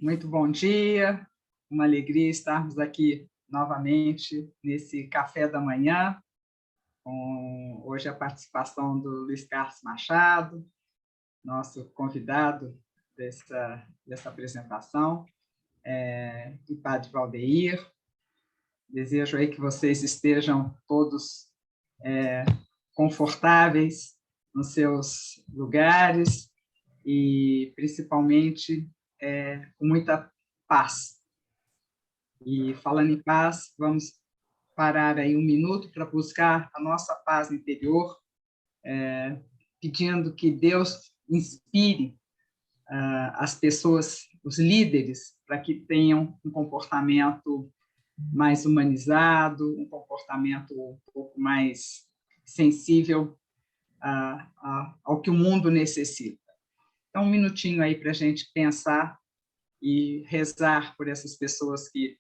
Muito bom dia, uma alegria estarmos aqui novamente nesse café da manhã, com hoje a participação do Luiz Carlos Machado, nosso convidado dessa apresentação, e Padre Valdeir. Desejo aí que vocês estejam todos confortáveis nos seus lugares e, principalmente, com muita paz. E, falando em paz, vamos parar aí um minuto para buscar a nossa paz interior, pedindo que Deus inspire as pessoas, os líderes, para que tenham um comportamento mais humanizado, um comportamento um pouco mais sensível ao que o mundo necessita. Então, um minutinho aí para a gente pensar e rezar por essas pessoas que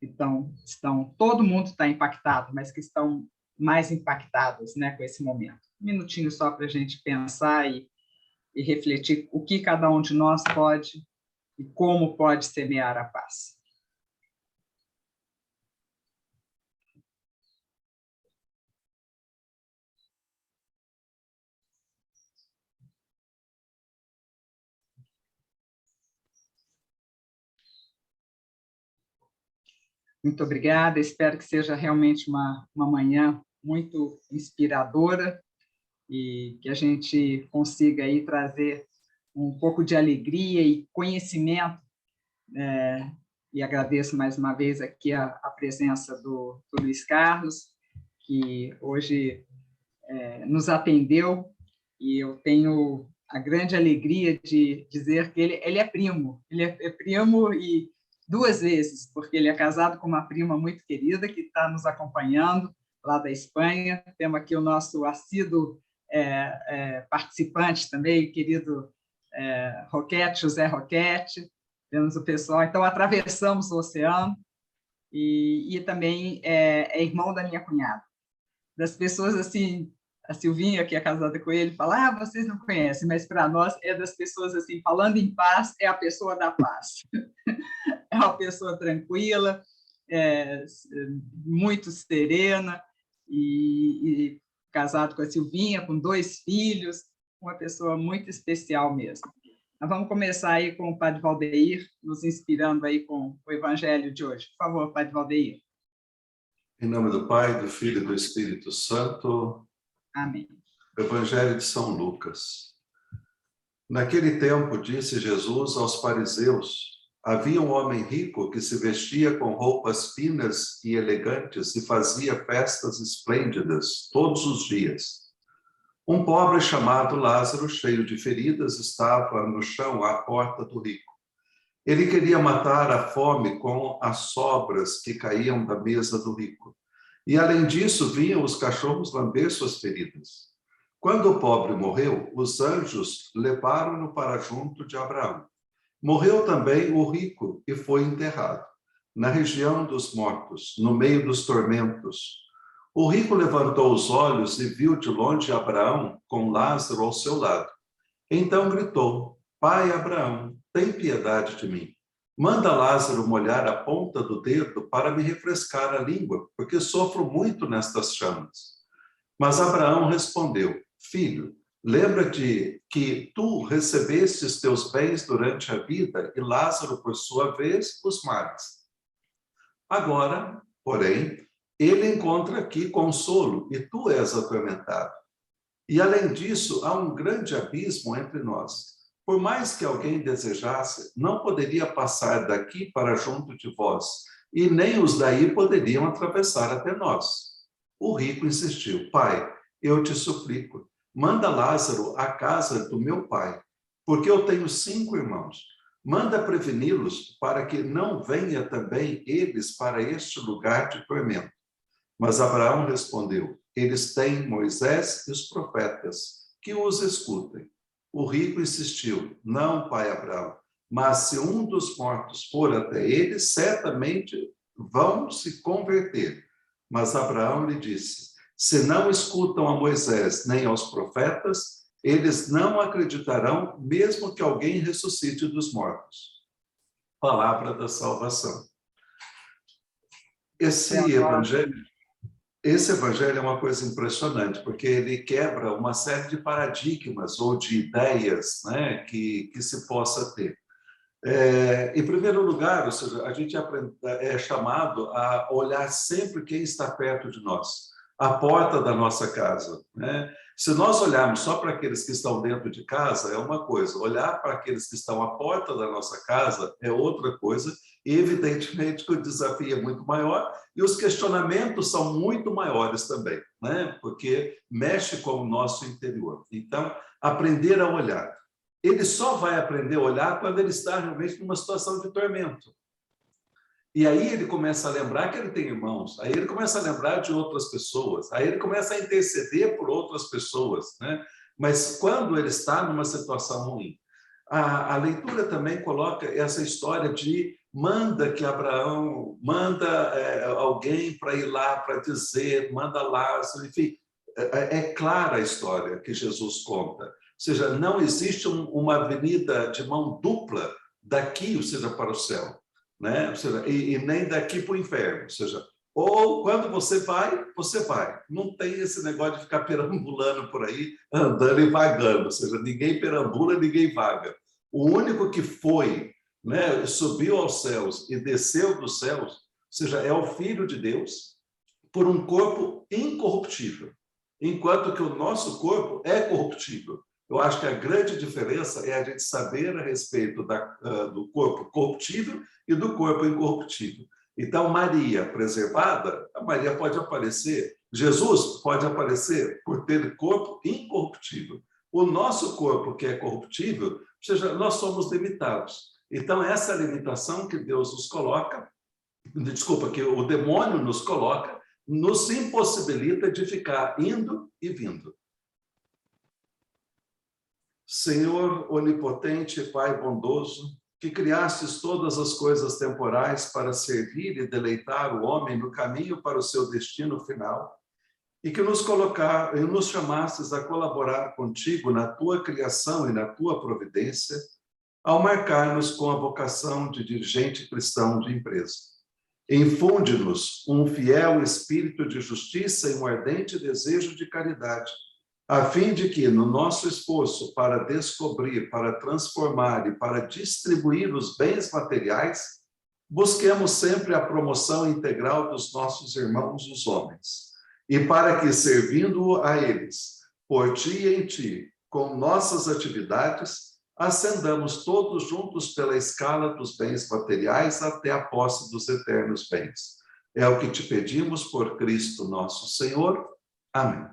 estão, todo mundo está impactado, mas que estão mais impactadas, né, com esse momento. Um minutinho só para a gente pensar e refletir o que cada um de nós pode e como pode semear a paz. Muito obrigada, espero que seja realmente uma manhã muito inspiradora e que a gente consiga aí trazer um pouco de alegria e conhecimento, e agradeço mais uma vez aqui a presença do Luiz Carlos, que hoje nos atendeu, e eu tenho a grande alegria de dizer que ele é primo, e 2 vezes, porque ele é casado com uma prima muito querida que está nos acompanhando lá da Espanha. Temos aqui o nosso assíduo participante também, querido José Roquete. Temos o pessoal, então atravessamos o oceano, e também é irmão da minha cunhada. Das pessoas assim, a Silvinha, que é casada com ele, fala: vocês não conhecem, mas para nós é das pessoas assim, falando em paz, é a pessoa da paz. É uma pessoa tranquila, muito serena, e casado com a Silvinha, com 2 filhos, uma pessoa muito especial mesmo. Nós vamos começar aí com o Padre Valdeir, nos inspirando aí com o Evangelho de hoje. Por favor, Padre Valdeir. Em nome do Pai, do Filho e do Espírito Santo. Amém. Evangelho de São Lucas. Naquele tempo, disse Jesus aos fariseus: havia um homem rico que se vestia com roupas finas e elegantes e fazia festas esplêndidas todos os dias. Um pobre chamado Lázaro, cheio de feridas, estava no chão à porta do rico. Ele queria matar a fome com as sobras que caíam da mesa do rico. E, além disso, vinham os cachorros lamber suas feridas. Quando o pobre morreu, os anjos levaram-no para junto de Abraão. Morreu também o rico e foi enterrado, na região dos mortos, no meio dos tormentos. O rico levantou os olhos e viu de longe Abraão com Lázaro ao seu lado. Então gritou: Pai Abraão, tem piedade de mim. Manda Lázaro molhar a ponta do dedo para me refrescar a língua, porque sofro muito nestas chamas. Mas Abraão respondeu: Filho, lembra-te que tu recebestes teus bens durante a vida e Lázaro, por sua vez, os males. Agora, porém, ele encontra aqui consolo e tu és atormentado. E, além disso, há um grande abismo entre nós. Por mais que alguém desejasse, não poderia passar daqui para junto de vós, e nem os daí poderiam atravessar até nós. O rico insistiu: Pai, eu te suplico, manda Lázaro à casa do meu pai, porque eu tenho 5 irmãos. Manda preveni-los para que não venha também eles para este lugar de tormento. Mas Abraão respondeu: eles têm Moisés e os profetas, que os escutem. O rico insistiu: não, pai Abraão, mas se um dos mortos for até eles, certamente vão se converter. Mas Abraão lhe disse: se não escutam a Moisés nem aos profetas, eles não acreditarão, mesmo que alguém ressuscite dos mortos. palavra da salvação. Esse evangelho é uma coisa impressionante, porque ele quebra uma série de paradigmas ou de ideias, né, que se possa ter. Em primeiro lugar, ou seja, a gente é chamado a olhar sempre quem está perto de nós, a porta da nossa casa, né? Se nós olharmos só para aqueles que estão dentro de casa, é uma coisa. Olhar para aqueles que estão à porta da nossa casa é outra coisa. E, evidentemente, que o desafio é muito maior e os questionamentos são muito maiores também, né? Porque mexe com o nosso interior. Então, aprender a olhar. Ele só vai aprender a olhar quando ele está realmente numa situação de tormento. E aí ele começa a lembrar que ele tem irmãos, aí ele começa a lembrar de outras pessoas, aí ele começa a interceder por outras pessoas, né? Mas quando ele está numa situação ruim, a leitura também coloca essa história de manda que Abraão, manda alguém para ir lá para dizer, manda Lázaro, enfim, é clara a história que Jesus conta. Ou seja, não existe uma avenida de mão dupla daqui, ou seja, para o céu. Né? Ou seja, e nem daqui para o inferno. Ou seja, ou quando você vai, você vai. Não tem esse negócio de ficar perambulando por aí, andando e vagando. Ou seja, ninguém perambula, ninguém vaga. O único que foi, né, subiu aos céus e desceu dos céus, ou seja, é o Filho de Deus, por um corpo incorruptível, enquanto que o nosso corpo é corruptível. Eu acho que a grande diferença é a gente saber a respeito do corpo corruptível e do corpo incorruptível. Então, Maria preservada, a Maria pode aparecer, Jesus pode aparecer por ter corpo incorruptível. O nosso corpo, que é corruptível, ou seja, nós somos limitados. Então, essa limitação que Deus nos coloca, desculpa, que o demônio nos coloca, nos impossibilita de ficar indo e vindo. Senhor onipotente, Pai bondoso, que criastes todas as coisas temporais para servir e deleitar o homem no caminho para o seu destino final, e que nos chamastes a colaborar contigo na tua criação e na tua providência, ao marcar-nos com a vocação de dirigente cristão de empresa. Infunde-nos um fiel espírito de justiça e um ardente desejo de caridade, a fim de que, no nosso esforço para descobrir, para transformar e para distribuir os bens materiais, busquemos sempre a promoção integral dos nossos irmãos, os homens, e para que, servindo a eles, por ti e em ti, com nossas atividades, ascendamos todos juntos pela escala dos bens materiais até a posse dos eternos bens. É o que te pedimos por Cristo nosso Senhor. Amém.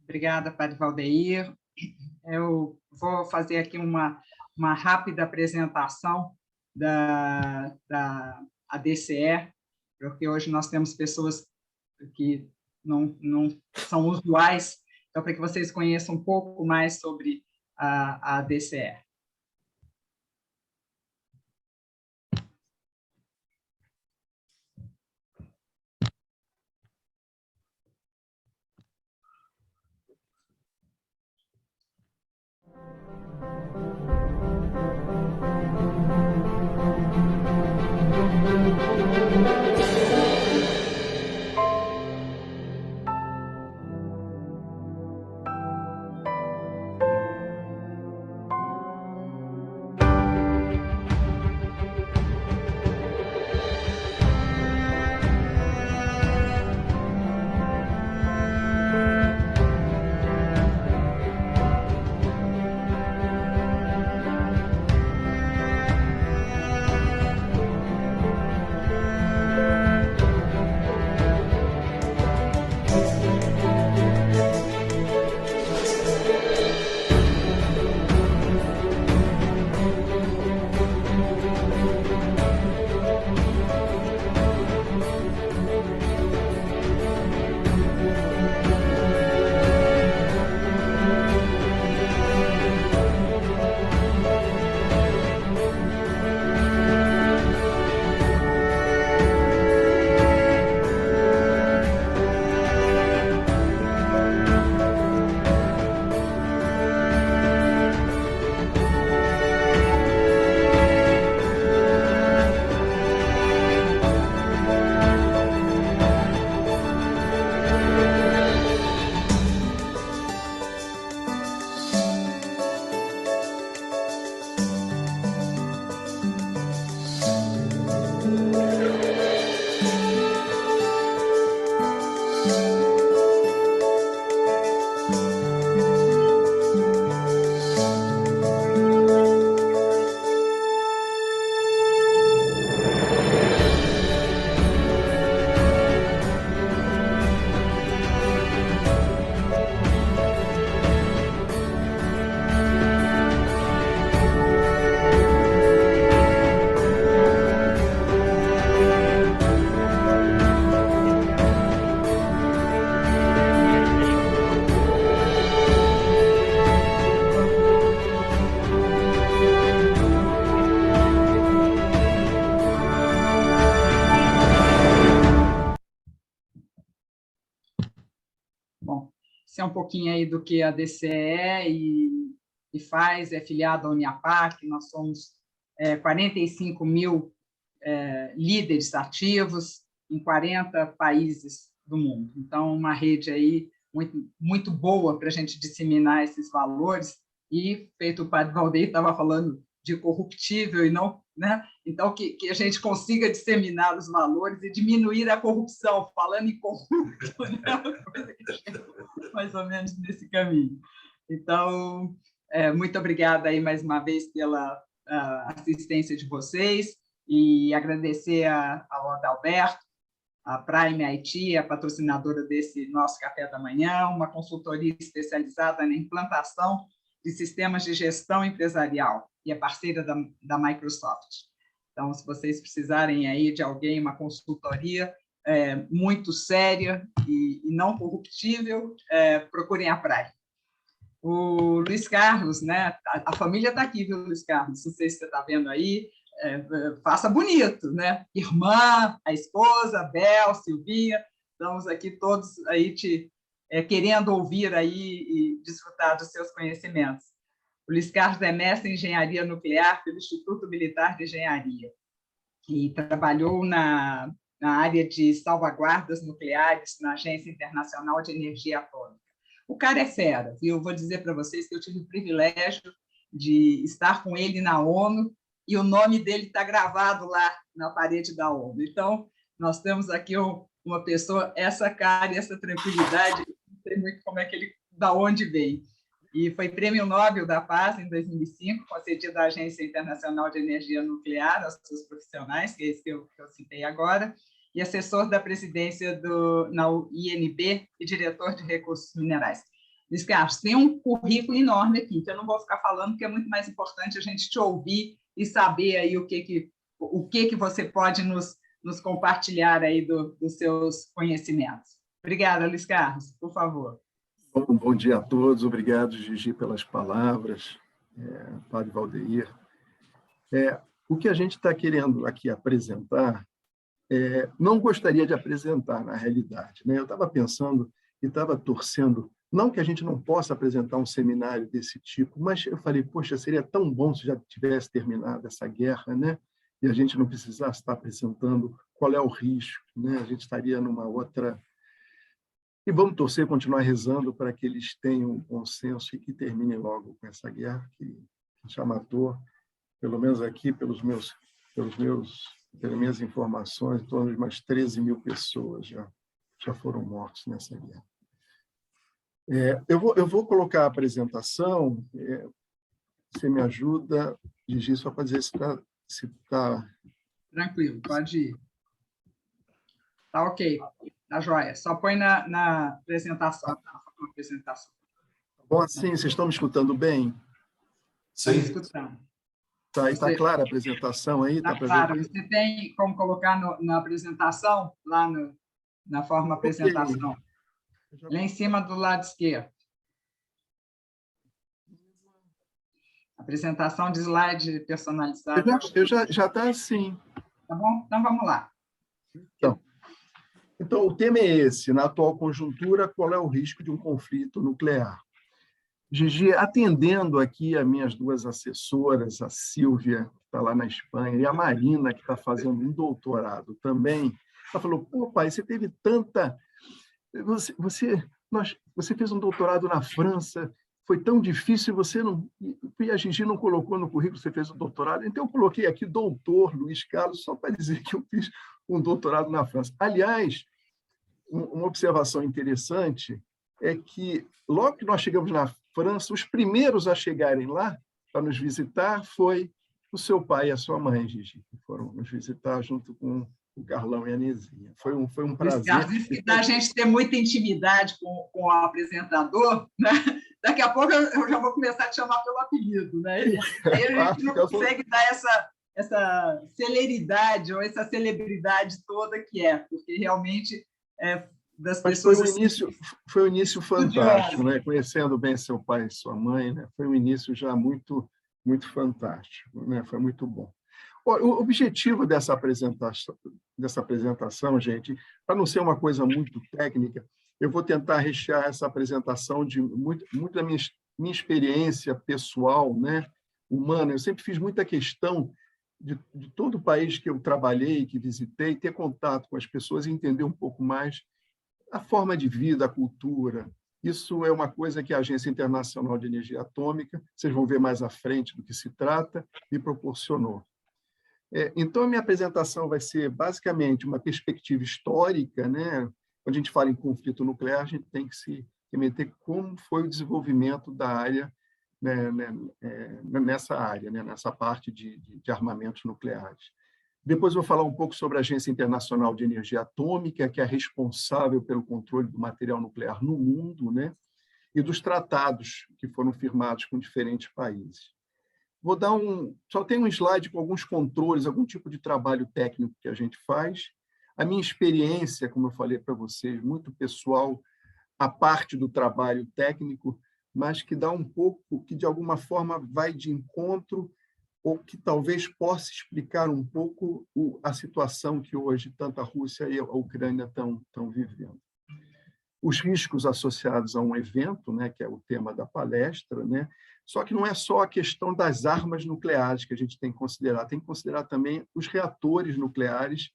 Obrigada, Padre Valdeir. Eu vou fazer aqui uma rápida apresentação da ADCE, porque hoje nós temos pessoas que não são usuais, então, para que vocês conheçam um pouco mais sobre a ADCE. Isso é um pouquinho aí do que a DCE e faz, é filiada à Uniapac. Nós somos 45 mil líderes ativos em 40 países do mundo. Então, uma rede aí muito, muito boa para a gente disseminar esses valores. E, feito o padre Valdeir estava falando de corruptível e não, né? Então, que a gente consiga disseminar os valores e diminuir a corrupção, falando em corrupto, né? Uma coisa que chega mais ou menos nesse caminho. Então, muito obrigada aí mais uma vez pela assistência de vocês e agradecer ao Adalberto, a Prime IT, a patrocinadora desse nosso café da manhã, uma consultoria especializada na implantação de sistemas de gestão empresarial e é parceira da Microsoft. Então, se vocês precisarem aí de alguém, uma consultoria muito séria e não corruptível, procurem a Prime. O Luiz Carlos, né? A família está aqui, viu, Luiz Carlos? Não sei se você está vendo aí. Faça bonito, né? Irmã, a esposa, Bel, Silvinha, estamos aqui todos aí querendo ouvir aí e desfrutar dos seus conhecimentos. O Luiz Carlos é mestre em engenharia nuclear pelo Instituto Militar de Engenharia e trabalhou na área de salvaguardas nucleares na Agência Internacional de Energia Atômica. O cara é fera, viu? Eu vou dizer para vocês que eu tive o privilégio de estar com ele na ONU e o nome dele está gravado lá na parede da ONU. Então, nós temos aqui uma pessoa, essa cara e essa tranquilidade, não sei muito como é que ele, da onde vem. E foi Prêmio Nobel da Paz em 2005, concedido à Agência Internacional de Energia Nuclear, aos seus profissionais, que é esse que eu citei agora, e assessor da presidência na INB e diretor de recursos minerais. Luiz Carlos, tem um currículo enorme aqui, que eu não vou ficar falando, porque é muito mais importante a gente te ouvir e saber aí o que você pode nos compartilhar aí dos seus conhecimentos. Obrigada, Luiz Carlos, por favor. Bom dia a todos, obrigado, Gigi, pelas palavras, Padre Valdeir. O que a gente está querendo aqui apresentar, não gostaria de apresentar, na realidade, né? Eu estava pensando e estava torcendo, não que a gente não possa apresentar um seminário desse tipo, mas eu falei, poxa, seria tão bom se já tivesse terminado essa guerra, né? E a gente não precisasse estar apresentando qual é o risco, né? A gente estaria numa outra... E vamos torcer, continuar rezando para que eles tenham um consenso e que terminem logo com essa guerra que já matou, pelo menos aqui, pelas minhas informações, em torno de umas 13 mil pessoas já foram mortas nessa guerra. Eu vou colocar a apresentação, você me ajuda, Gigi, só para dizer se está... Tranquilo, pode ir. Tá ok, tá joia. Só põe na apresentação. Bom, assim, vocês estão me escutando bem? Sim. Estamos escutando. Tá, está clara a apresentação aí? Tá claro. Você tem como colocar na apresentação, lá na forma apresentação? Okay. Lá em cima do lado esquerdo. Apresentação de slide personalizado. Já está assim. Tá bom? Então, vamos lá. Então, o tema é esse. Na atual conjuntura, qual é o risco de um conflito nuclear? Gigi, atendendo aqui as minhas duas assessoras, a Sílvia, que está lá na Espanha, e a Marina, que está fazendo um doutorado também, ela falou, pô, pai, você teve tanta... Você fez um doutorado na França, foi tão difícil, você não... E a Gigi não colocou no currículo que você fez um doutorado, então eu coloquei aqui doutor Luiz Carlos, só para dizer que eu fiz um doutorado na França. Aliás, uma observação interessante é que, logo que nós chegamos na França, os primeiros a chegarem lá para nos visitar foi o seu pai e a sua mãe, Gigi, que foram nos visitar junto com o Carlão e a Nezinha. Foi um prazer. Isso que dá a gente ter muita intimidade com o apresentador, né? Daqui a pouco eu já vou começar a te chamar pelo apelido, né? Aí a gente não consegue dar essa celeridade ou essa celebridade toda que porque realmente das pessoas... Foi um início fantástico, né? Conhecendo bem seu pai e sua mãe, né? Foi um início já muito, muito fantástico, né? Foi muito bom. O objetivo dessa apresentação, gente, para não ser uma coisa muito técnica, Eu vou tentar rechear essa apresentação de muito da minha experiência pessoal, né, humana. Eu sempre fiz muita questão de todo o país que eu trabalhei, que visitei, ter contato com as pessoas e entender um pouco mais a forma de vida, a cultura. Isso é uma coisa que a Agência Internacional de Energia Atômica, vocês vão ver mais à frente do que se trata, me proporcionou. Então, a minha apresentação vai ser basicamente uma perspectiva histórica, né? Quando a gente fala em conflito nuclear, a gente tem que se remeter como foi o desenvolvimento da área, né, nessa área, né, nessa parte de armamentos nucleares. Depois vou falar um pouco sobre a Agência Internacional de Energia Atômica, que é responsável pelo controle do material nuclear no mundo, né, e dos tratados que foram firmados com diferentes países. Vou dar só tem um slide com alguns controles, algum tipo de trabalho técnico que a gente faz. A minha experiência, como eu falei para vocês, muito pessoal, a parte do trabalho técnico, mas que dá um pouco, que de alguma forma vai de encontro, ou que talvez possa explicar um pouco a situação que hoje tanto a Rússia e a Ucrânia estão vivendo. Os riscos associados a um evento, né, que é o tema da palestra, né? Só que não é só a questão das armas nucleares que a gente tem que considerar também os reatores nucleares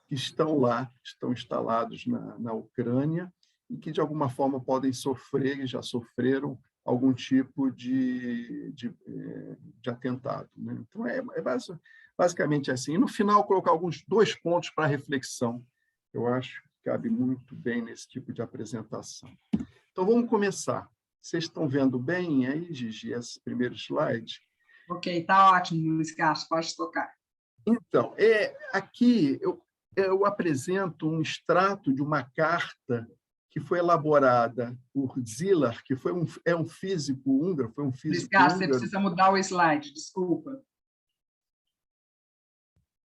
que estão lá, estão instalados na Ucrânia e que, de alguma forma, podem sofrer e já sofreram algum tipo de atentado, né? Então, basicamente assim. E, no final, colocar dois pontos para reflexão. Eu acho que cabe muito bem nesse tipo de apresentação. Então, vamos começar. Vocês estão vendo bem aí, Gigi, esse primeiro slide? Ok, está ótimo, Luiz Carlos, pode tocar. Então, aqui eu apresento um extrato de uma carta que foi elaborada por Szilard, que é um físico húngaro, foi um físico Luiz, húngaro. você precisa mudar o slide, desculpa.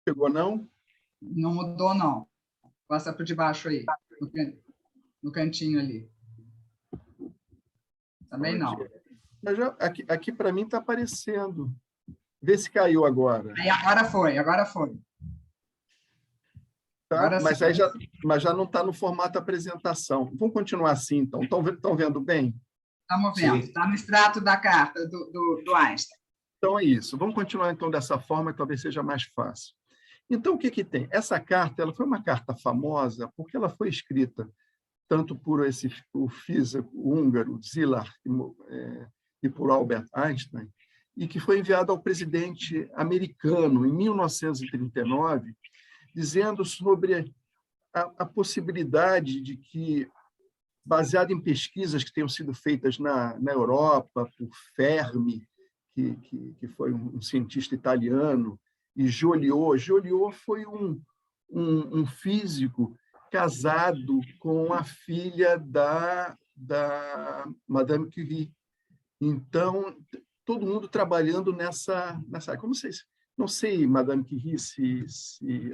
Chegou, não? Não mudou, não. Passa por debaixo aí, no cantinho ali. Também não. Mas aqui para mim está aparecendo. Vê se caiu agora. Aí, agora foi. Tá? Agora mas já não está no formato apresentação. Vamos continuar assim, então. Estão vendo bem? Estamos vendo. Está no extrato da carta do Einstein. Então, é isso. Vamos continuar, então, dessa forma, que talvez seja mais fácil. Então, o que tem? Essa carta ela foi uma carta famosa porque ela foi escrita tanto por o físico húngaro Szilard e por Albert Einstein, e que foi enviada ao presidente americano em 1939, dizendo sobre a possibilidade de que, baseado em pesquisas que tenham sido feitas na Europa por Fermi, que foi um cientista italiano, e Joliot. Joliot foi um físico casado com a filha da Madame Curie. Então, todo mundo trabalhando nessa como vocês, não sei, Madame Curie, se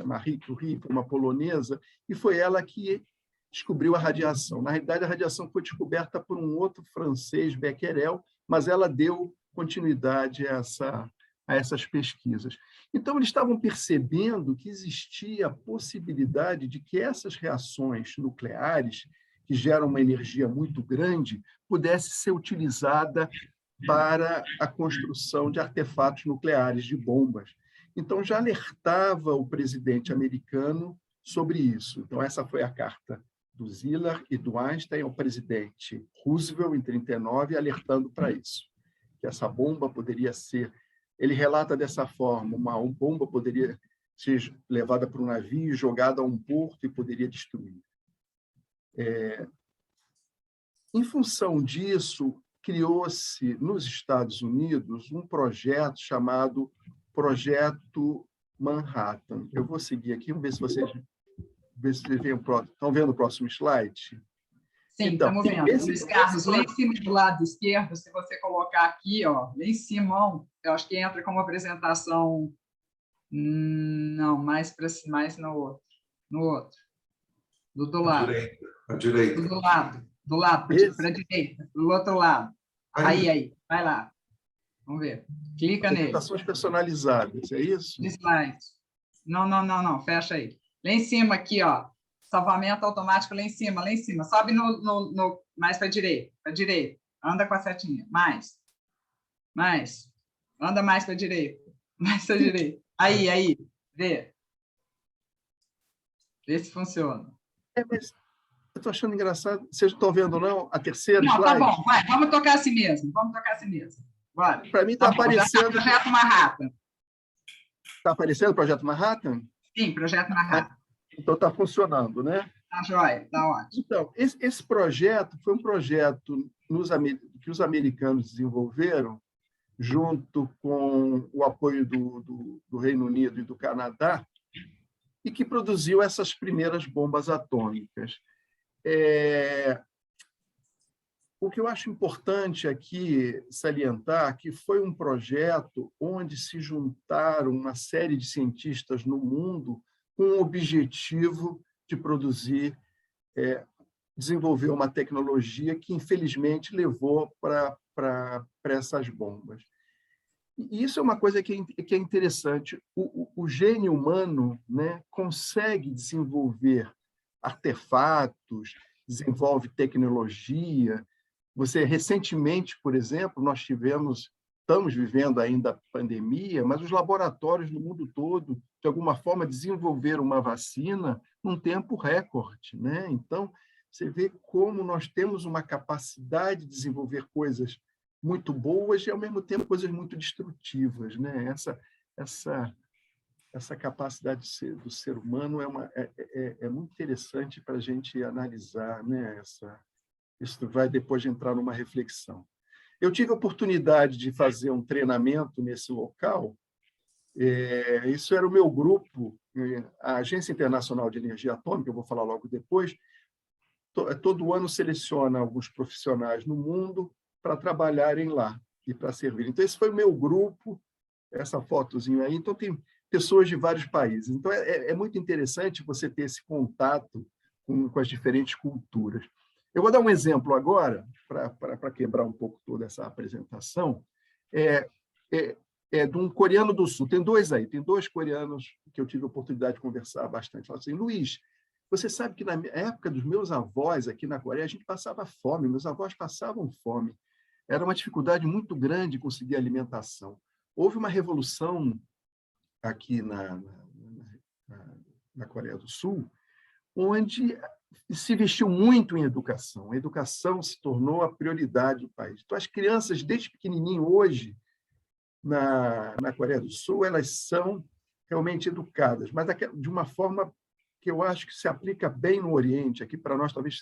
Marie Curie foi uma polonesa, e foi ela que descobriu a radiação. Na realidade, a radiação foi descoberta por um outro francês, Becquerel, mas ela deu continuidade a essas pesquisas. Então, eles estavam percebendo que existia a possibilidade de que essas reações nucleares, que geram uma energia muito grande, pudesse ser utilizada para a construção de artefatos nucleares, de bombas. Então, já alertava o presidente americano sobre isso. Então, essa foi a carta do Szilard e do Einstein ao presidente Roosevelt, em 1939, alertando para isso, que essa bomba poderia ser... Ele relata dessa forma, uma bomba poderia ser levada para um navio, jogada a um porto e poderia destruir. Em função disso, criou-se, nos Estados Unidos, um projeto chamado Projeto Manhattan. Eu vou seguir aqui, vamos ver se vocês estão vendo o próximo slide. Sim, então, estamos vendo. Luiz Carlos, lá em cima do lado esquerdo, se você colocar aqui, ó, lá em cima, eu acho que entra como apresentação... Não, mais no outro. Do lado. À direita. Do lado, para a direita, do outro lado. Aí, vai lá. Vamos ver. Clica nele. Apresentações personalizadas, é isso? Slide. Não, fecha aí. Lá em cima aqui, ó, Salvamento automático lá em cima, lá em cima. Sobe mais para a direita. Anda com a setinha. Mais. Anda mais para a direita. Mais para a direita. Aí. Vê. Vê se funciona. Mas eu estou achando engraçado. Vocês não estão vendo, não? A terceira Não, slide? tá bom. Vai, vamos tocar assim mesmo. Bora. Para mim está aparecendo... Projeto Manhattan. Está aparecendo o Projeto Manhattan? Sim, Projeto Manhattan. Então está funcionando, né? Tá joia, tá ótimo. Então, esse projeto foi um projeto que os americanos desenvolveram junto com o apoio do Reino Unido e do Canadá, e que produziu essas primeiras bombas atômicas. O que eu acho importante aqui salientar que foi um projeto onde se juntaram uma série de cientistas no mundo com o objetivo de desenvolver uma tecnologia que, infelizmente, levou para essas bombas. E isso é uma coisa que é interessante. O gênio humano, né, consegue desenvolver artefatos, desenvolve tecnologia. Recentemente, por exemplo, estamos vivendo ainda a pandemia, mas os laboratórios no mundo todo, de alguma forma, desenvolveram uma vacina num tempo recorde, né? Então, você vê como nós temos uma capacidade de desenvolver coisas muito boas e, ao mesmo tempo, coisas muito destrutivas, né? Essa capacidade do ser humano é muito interessante para a gente analisar, né? Isso vai depois entrar numa reflexão. Eu tive a oportunidade de fazer um treinamento nesse local. Isso era o meu grupo, a Agência Internacional de Energia Atômica, eu vou falar logo depois, todo ano seleciona alguns profissionais no mundo para trabalharem lá e para servir. Então, esse foi o meu grupo, essa fotozinha aí. Então, tem pessoas de vários países. Então, é muito interessante você ter esse contato com as diferentes culturas. Eu vou dar um exemplo agora, para quebrar um pouco toda essa apresentação, de um coreano do Sul. Tem dois coreanos que eu tive a oportunidade de conversar bastante. Falaram assim, Luiz, você sabe que na época dos meus avós aqui na Coreia, a gente passava fome, meus avós passavam fome. Era uma dificuldade muito grande conseguir alimentação. Houve uma revolução aqui na Coreia do Sul, onde se investiu muito em educação. A educação se tornou a prioridade do país. Então, as crianças, desde pequenininho, hoje, na Coreia do Sul, elas são realmente educadas, mas de uma forma que eu acho que se aplica bem no Oriente. Aqui, para nós, talvez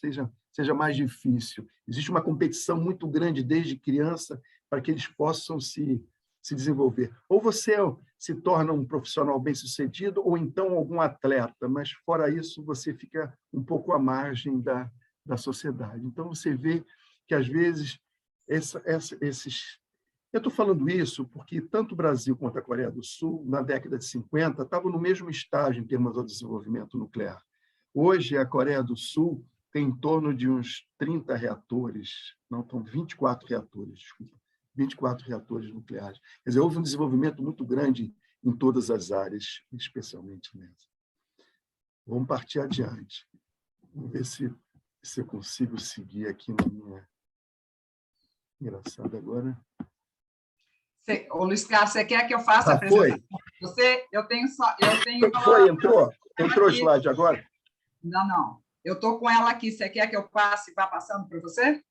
seja mais difícil. Existe uma competição muito grande desde criança para que eles possam se desenvolver. Ou você se torna um profissional bem-sucedido, ou então algum atleta, mas, fora isso, você fica um pouco à margem da sociedade. Então, você vê que, às vezes, esses... Eu estou falando isso porque tanto o Brasil quanto a Coreia do Sul, na década de 50, estavam no mesmo estágio em termos do desenvolvimento nuclear. Hoje, a Coreia do Sul tem em torno de uns 30 reatores, não, estão 24 reatores, desculpa, 24 reatores nucleares. Quer dizer, houve um desenvolvimento muito grande em todas as áreas, especialmente nessa. Vamos partir adiante. Vamos ver se eu consigo seguir aqui na minha... Engraçado agora. Ô, Luiz Carlos, você quer que eu faça a apresentação para você? Eu tenho só... Foi? Entrou o slide agora? Não. Eu estou com ela aqui. Você quer que eu passe e vá passando para você?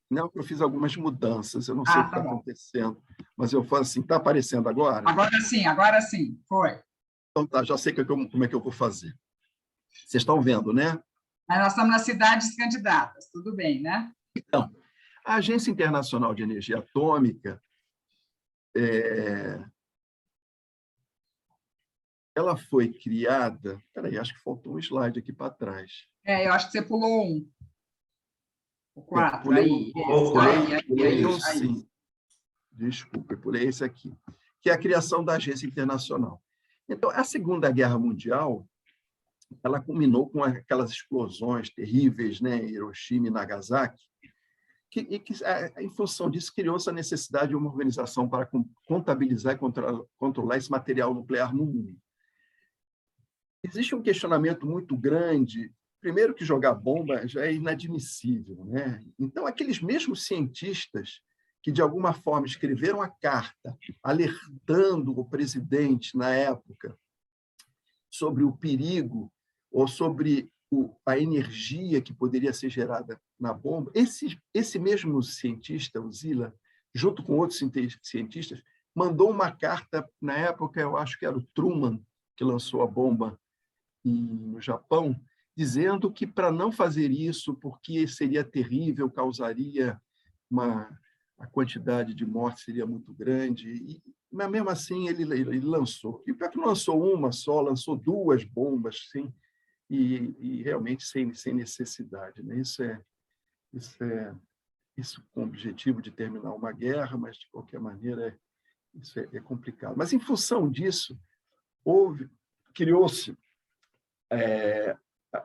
Não, eu fiz algumas mudanças, eu não sei o que está acontecendo, mas eu falo assim, está aparecendo agora? Agora sim, foi. Então tá, já sei como é que eu vou fazer. Vocês estão vendo, né? Nós estamos nas cidades candidatas, tudo bem, né? Então, a Agência Internacional de Energia Atômica, ela foi criada... Espera aí, acho que faltou um slide aqui para trás. Eu acho que você pulou um. O 4, pulei aí. Sim. Desculpa, eu pulei esse aqui, que é a criação da Agência Internacional. Então, a Segunda Guerra Mundial, ela culminou com aquelas explosões terríveis, né, em Hiroshima e Nagasaki, e em função disso, criou-se a necessidade de uma organização para contabilizar e controlar esse material nuclear no mundo. Existe um questionamento muito grande primeiro que jogar bomba já é inadmissível, né? Então, aqueles mesmos cientistas que, de alguma forma, escreveram a carta alertando o presidente, na época, sobre o perigo ou sobre a energia que poderia ser gerada na bomba, esse mesmo cientista, o Zila, junto com outros cientistas, mandou uma carta, na época, eu acho que era o Truman, que lançou a bomba no Japão, dizendo que para não fazer isso, porque seria terrível, causaria a quantidade de mortes seria muito grande, mas mesmo assim ele lançou. E pior que não lançou uma só, lançou 2 bombas, sim, e realmente sem necessidade, né? Isso com o objetivo de terminar uma guerra, mas de qualquer maneira isso é complicado. Mas em função disso, criou-se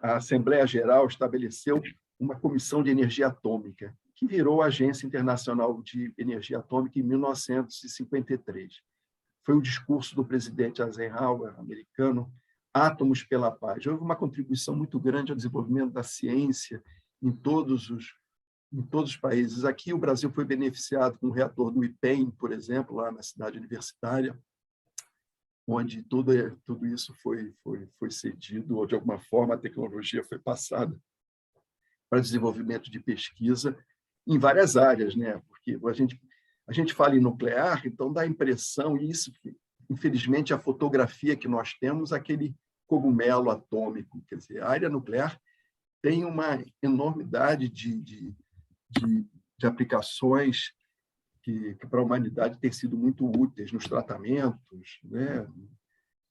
a Assembleia Geral estabeleceu uma comissão de energia atômica, que virou a Agência Internacional de Energia Atômica em 1953. Foi o discurso do presidente Eisenhower, americano, Átomos pela Paz. Houve uma contribuição muito grande ao desenvolvimento da ciência em todos os países. Aqui, o Brasil foi beneficiado com o reator do IPEM, por exemplo, lá na cidade universitária, onde tudo isso foi cedido, ou, de alguma forma, a tecnologia foi passada para desenvolvimento de pesquisa em várias áreas, né? Porque a gente fala em nuclear, então dá a impressão, e isso, infelizmente, a fotografia que nós temos, aquele cogumelo atômico. Quer dizer, a área nuclear tem uma enormidade de aplicações que para a humanidade têm sido muito úteis nos tratamentos, né?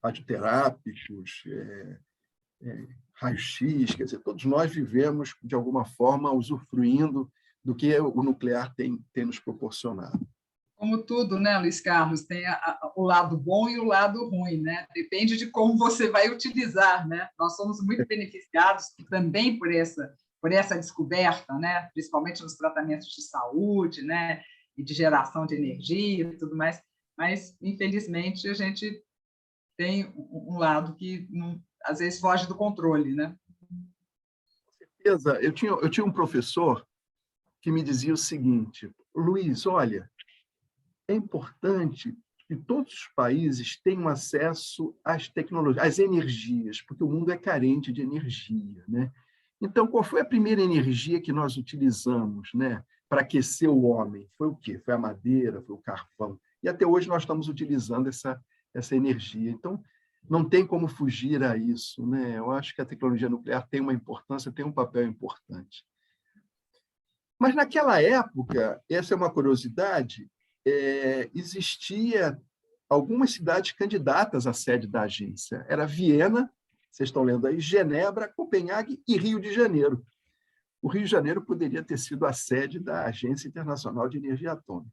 Radioterápicos, raio-x, quer dizer, todos nós vivemos, de alguma forma, usufruindo do que o nuclear tem nos proporcionado. Como tudo, né, Luiz Carlos, tem o lado bom e o lado ruim, né? Depende de como você vai utilizar, né? Nós somos muito beneficiados também por essa descoberta, né? Principalmente nos tratamentos de saúde, né? E de geração de energia e tudo mais, mas, infelizmente, a gente tem um lado que, às vezes, foge do controle, né? Com certeza. Eu tinha um professor que me dizia o seguinte: Luiz, olha, é importante que todos os países tenham acesso às tecnologias, às energias, porque o mundo é carente de energia, né? Então, qual foi a primeira energia que nós utilizamos, né, para aquecer o homem? Foi o quê? Foi a madeira, foi o carvão. E até hoje nós estamos utilizando essa energia. Então, não tem como fugir a isso, né? Eu acho que a tecnologia nuclear tem uma importância, tem um papel importante. Mas, naquela época, essa é uma curiosidade, existia algumas cidades candidatas à sede da agência. Era Viena, vocês estão lendo aí, Genebra, Copenhague e Rio de Janeiro. O Rio de Janeiro poderia ter sido a sede da Agência Internacional de Energia Atômica.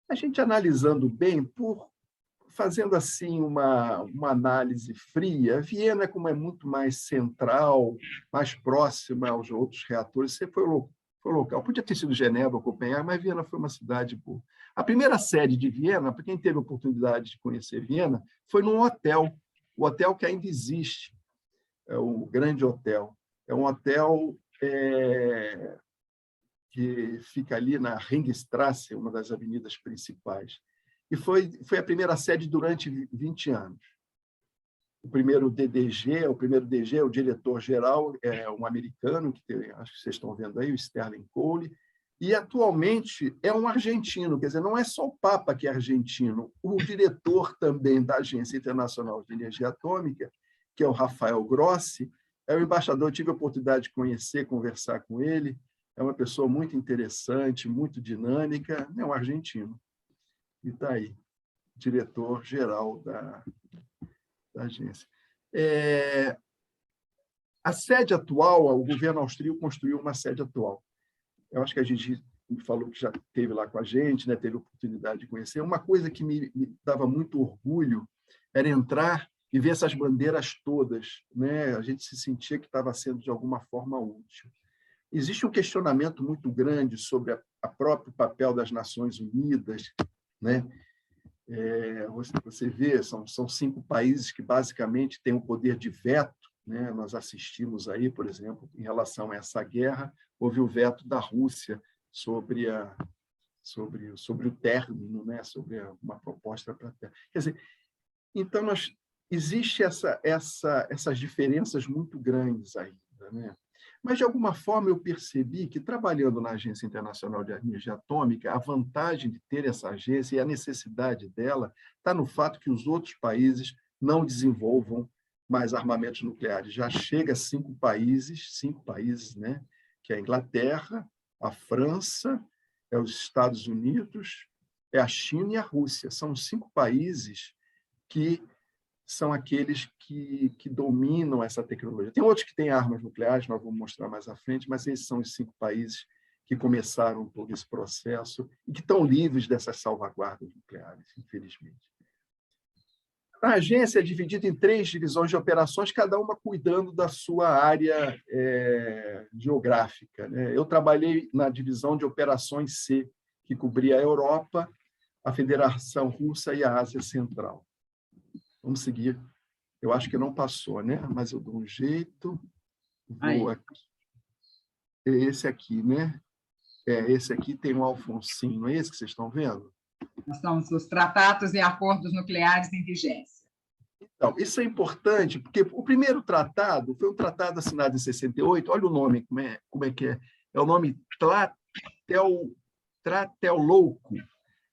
A gente analisando bem, fazendo assim uma análise fria, Viena, como é muito mais central, mais próxima aos outros reatores, você foi o local. Podia ter sido Genebra ou Copenhague, mas Viena foi uma cidade boa. A primeira sede de Viena, para quem teve a oportunidade de conhecer Viena, foi num hotel, o hotel que ainda existe, é o Grande Hotel. É um hotel que fica ali na Ringstrasse, uma das avenidas principais. E foi a primeira sede durante 20 anos. O primeiro DG, o diretor-geral, é um americano, acho que vocês estão vendo aí, o Sterling Cole, e atualmente é um argentino, quer dizer, não é só o Papa que é argentino, o diretor também da Agência Internacional de Energia Atômica, que é o Rafael Grossi, é o embaixador, eu tive a oportunidade de conhecer, conversar com ele, é uma pessoa muito interessante, muito dinâmica, é um argentino. E está aí, diretor-geral da agência. A sede atual, o governo austríaco construiu uma sede atual. Eu acho que a gente falou que já esteve lá com a gente, né? Teve a oportunidade de conhecer. Uma coisa que me dava muito orgulho era entrar e ver essas bandeiras todas, né? A gente se sentia que estava sendo, de alguma forma, útil. Existe um questionamento muito grande sobre o próprio papel das Nações Unidas, né? Você vê, são 5 países que basicamente têm o poder de veto né? Nós assistimos aí, por exemplo, em relação a essa guerra, houve o veto da Rússia sobre o término, né? Sobre uma proposta para término. Quer dizer, então existe essas diferenças muito grandes ainda, né? Mas, de alguma forma, eu percebi que, trabalhando na Agência Internacional de Energia Atômica, a vantagem de ter essa agência e a necessidade dela está no fato que os outros países não desenvolvam mais armamentos nucleares. Já chega a 5 países, né? Que é a Inglaterra, a França, os Estados Unidos, a China e a Rússia. São 5 países que são aqueles que dominam essa tecnologia. Tem outros que têm armas nucleares, nós vamos mostrar mais à frente, mas esses são os 5 países que começaram todo esse processo e que estão livres dessas salvaguardas nucleares, infelizmente. A agência é dividida em 3 divisões de operações, cada uma cuidando da sua área geográfica, né? Eu trabalhei na divisão de operações C, que cobria a Europa, a Federação Russa e a Ásia Central. Vamos seguir. Eu acho que não passou, né? Mas eu dou um jeito. Vou aqui. Esse aqui, né? Esse aqui tem um Alfonsinho, não é esse que vocês estão vendo? Nós estamos nos tratados e acordos nucleares em vigência. Então, isso é importante, porque o primeiro tratado foi um tratado assinado em 68. Olha o nome, como é que é? É o nome Tlatelolco.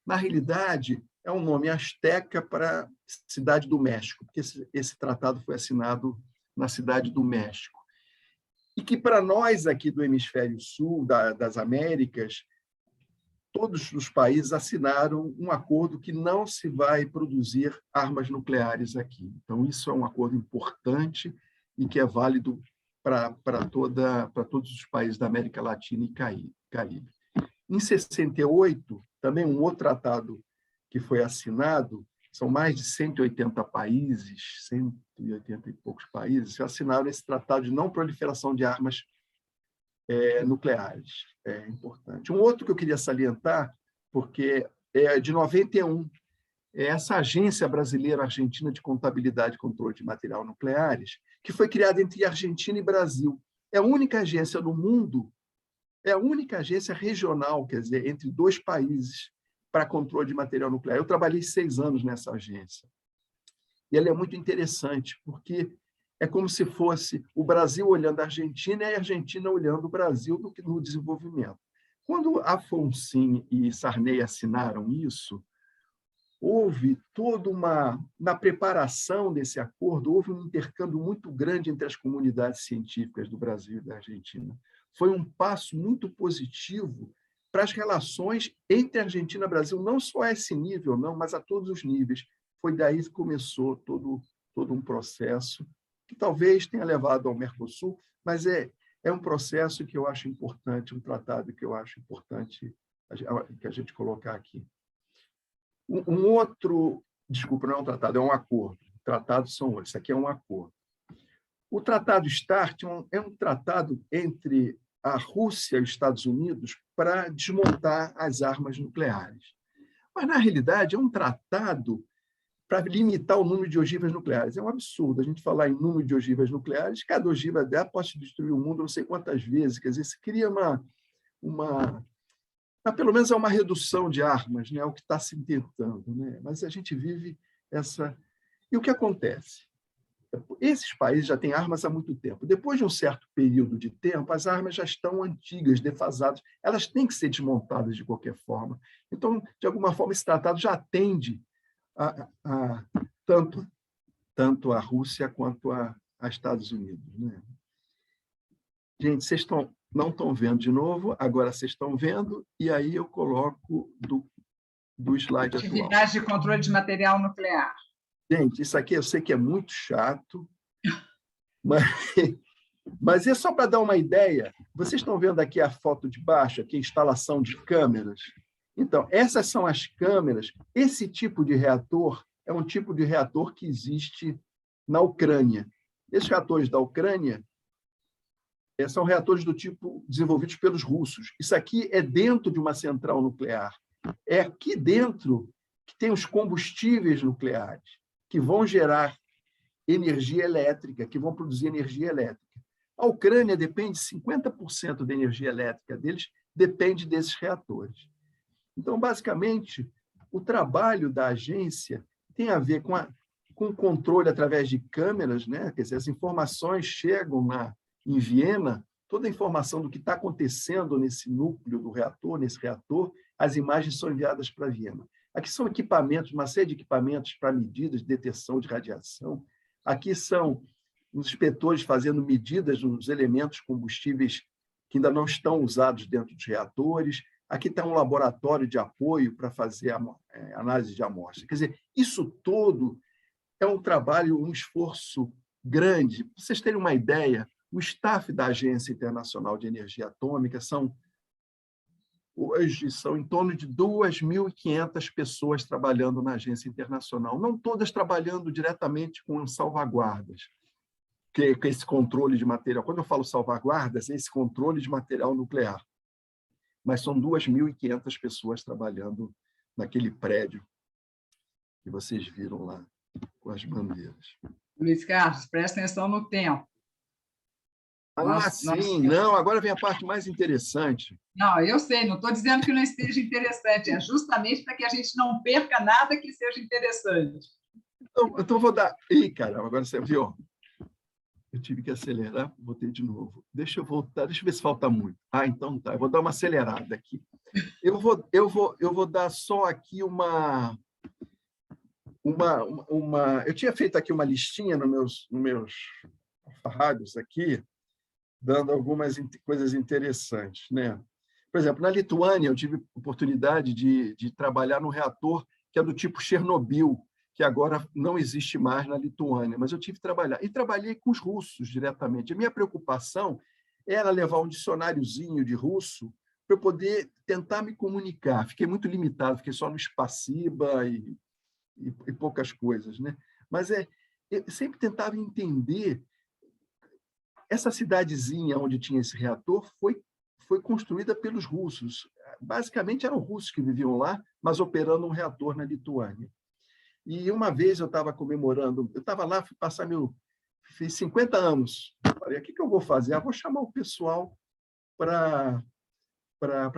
Na realidade, é um nome asteca para Cidade do México, porque esse tratado foi assinado na Cidade do México. E que, para nós aqui do Hemisfério Sul, das Américas, todos os países assinaram um acordo que não se vai produzir armas nucleares aqui. Então, isso é um acordo importante e que é válido para todos os países da América Latina e Caribe. Em 68, também um outro tratado que foi assinado, são mais de 180 países, 180 e poucos países, que assinaram esse tratado de não proliferação de armas nucleares. É importante. Um outro que eu queria salientar, porque é de 91, é essa Agência Brasileira Argentina de Contabilidade e Controle de Material Nucleares, que foi criada entre Argentina e Brasil. É a única agência no mundo, é a única agência regional, quer dizer, entre 2 países, para controle de material nuclear. Eu trabalhei 6 anos nessa agência. E ela é muito interessante, porque é como se fosse o Brasil olhando a Argentina e a Argentina olhando o Brasil no desenvolvimento. Quando Afonso e Sarney assinaram isso, houve na preparação desse acordo, houve um intercâmbio muito grande entre as comunidades científicas do Brasil e da Argentina. Foi um passo muito positivo para as relações entre Argentina e Brasil, não só a esse nível, não, mas a todos os níveis. Foi daí que começou todo um processo que talvez tenha levado ao Mercosul, mas é um processo que eu acho importante, um tratado que eu acho importante que a gente colocar aqui. Um outro, desculpa, não é um tratado, é um acordo. Tratados são outros, isso aqui é um acordo. O Tratado START é um tratado entre a Rússia e os Estados Unidos para desmontar as armas nucleares. Mas, na realidade, é um tratado para limitar o número de ogivas nucleares. É um absurdo a gente falar em número de ogivas nucleares. Cada ogiva dela pode destruir o mundo não sei quantas vezes. Quer dizer, se cria mas, pelo menos é uma redução de armas, né? É o que está se tentando, né? Mas a gente vive essa... E o que acontece? Esses países já têm armas há muito tempo. Depois de um certo período de tempo, as armas já estão antigas, defasadas. Elas têm que ser desmontadas de qualquer forma. Então, de alguma forma, esse tratado já atende tanto a Rússia quanto a Estados Unidos, né? Gente, vocês não estão vendo de novo, agora vocês estão vendo, e aí eu coloco do slide atual. Atividade de controle de material nuclear. Gente, isso aqui eu sei que é muito chato, mas é só para dar uma ideia. Vocês estão vendo aqui a foto de baixo, aqui a instalação de câmeras? Então, essas são as câmeras. Esse tipo de reator é um tipo de reator que existe na Ucrânia. Esses reatores da Ucrânia são reatores do tipo desenvolvidos pelos russos. Isso aqui é dentro de uma central nuclear. É aqui dentro que tem os combustíveis nucleares, que vão gerar energia elétrica, que vão produzir energia elétrica. A Ucrânia depende, 50% da energia elétrica deles depende desses reatores. Então, basicamente, o trabalho da agência tem a ver com o controle através de câmeras, né? Quer dizer, as informações chegam em Viena, toda a informação do que está acontecendo nesse núcleo do reator, nesse reator, as imagens são enviadas para Viena. Aqui são equipamentos, uma série de equipamentos para medidas de detecção de radiação. Aqui são os inspetores fazendo medidas nos elementos combustíveis que ainda não estão usados dentro dos reatores. Aqui está um laboratório de apoio para fazer análise de amostras. Quer dizer, isso tudo é um trabalho, um esforço grande. Para vocês terem uma ideia, o staff da Agência Internacional de Energia Atômica hoje são em torno de 2.500 pessoas trabalhando na Agência Internacional, não todas trabalhando diretamente com salvaguardas, que é esse controle de material. Quando eu falo salvaguardas, é esse controle de material nuclear. Mas são 2.500 pessoas trabalhando naquele prédio que vocês viram lá, com as bandeiras. Luiz Carlos, presta atenção no tempo. Sim, não, agora vem a parte mais interessante. Não, eu sei, não estou dizendo que não esteja interessante, é justamente para que a gente não perca nada que seja interessante. Então vou dar... Ih, caramba, agora você viu? Eu tive que acelerar, botei de novo. Deixa eu voltar, deixa eu ver se falta muito. Então tá, eu vou dar uma acelerada aqui. Eu vou dar só aqui uma... Eu tinha feito aqui uma listinha nos meus farragos aqui, dando algumas coisas interessantes, né? Por exemplo, na Lituânia, eu tive oportunidade de trabalhar num reator que é do tipo Chernobyl, que agora não existe mais na Lituânia, mas eu tive que trabalhar. E trabalhei com os russos diretamente. A minha preocupação era levar um dicionáriozinho de russo para eu poder tentar me comunicar. Fiquei muito limitado, fiquei só no Spasiba e poucas coisas, né? Mas eu sempre tentava entender. Essa cidadezinha onde tinha esse reator foi construída pelos russos. Basicamente, eram russos que viviam lá, mas operando um reator na Lituânia. E uma vez eu estava comemorando, eu estava lá, fui passar fiz 50 anos. Falei, o que eu vou fazer? Vou chamar o pessoal para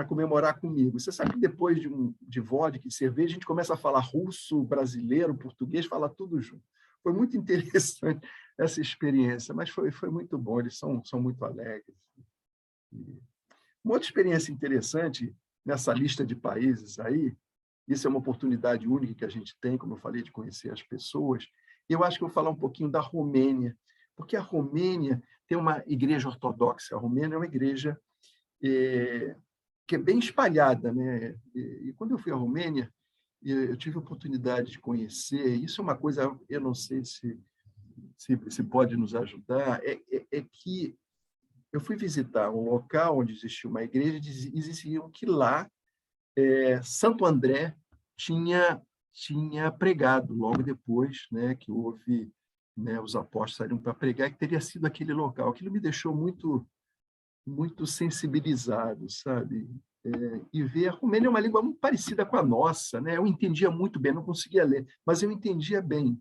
comemorar comigo. Você sabe que depois de vodka e cerveja, a gente começa a falar russo, brasileiro, português, fala tudo junto. Foi muito interessante essa experiência, mas foi muito bom, eles são muito alegres. Uma outra experiência interessante nessa lista de países aí, isso é uma oportunidade única que a gente tem, como eu falei, de conhecer as pessoas. Eu acho que eu vou falar um pouquinho da Romênia, porque a Romênia tem uma igreja ortodoxa. A Romênia é uma igreja que é bem espalhada, né? E quando eu fui à Romênia, eu tive a oportunidade de conhecer. Isso é uma coisa, eu não sei se pode nos ajudar, é que eu fui visitar um local onde existia uma igreja e diziam que lá Santo André tinha pregado logo depois, né, que houve, né, os apóstolos saíram para pregar, que teria sido aquele local. Aquilo me deixou muito sensibilizado, sabe? E ver a Romênia é uma língua muito parecida com a nossa, né? Eu entendia muito bem, não conseguia ler, mas eu entendia bem,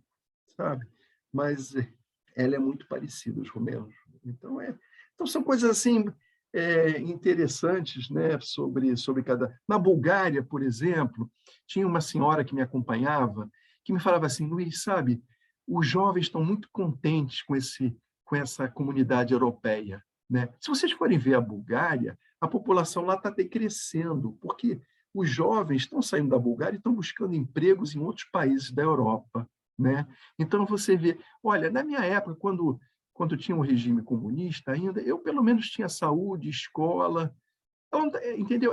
sabe? Mas ela é muito parecida, os romenos. Então são coisas assim interessantes, né? Sobre cada... Na Bulgária, por exemplo, tinha uma senhora que me acompanhava que me falava assim, Luiz, sabe, os jovens estão muito contentes com essa comunidade europeia, né? Se vocês forem ver a Bulgária, a população lá está crescendo, porque os jovens estão saindo da Bulgária e estão buscando empregos em outros países da Europa, né? Então, você vê... Olha, na minha época, quando tinha um regime comunista ainda, eu, pelo menos, tinha saúde, escola... Entendeu?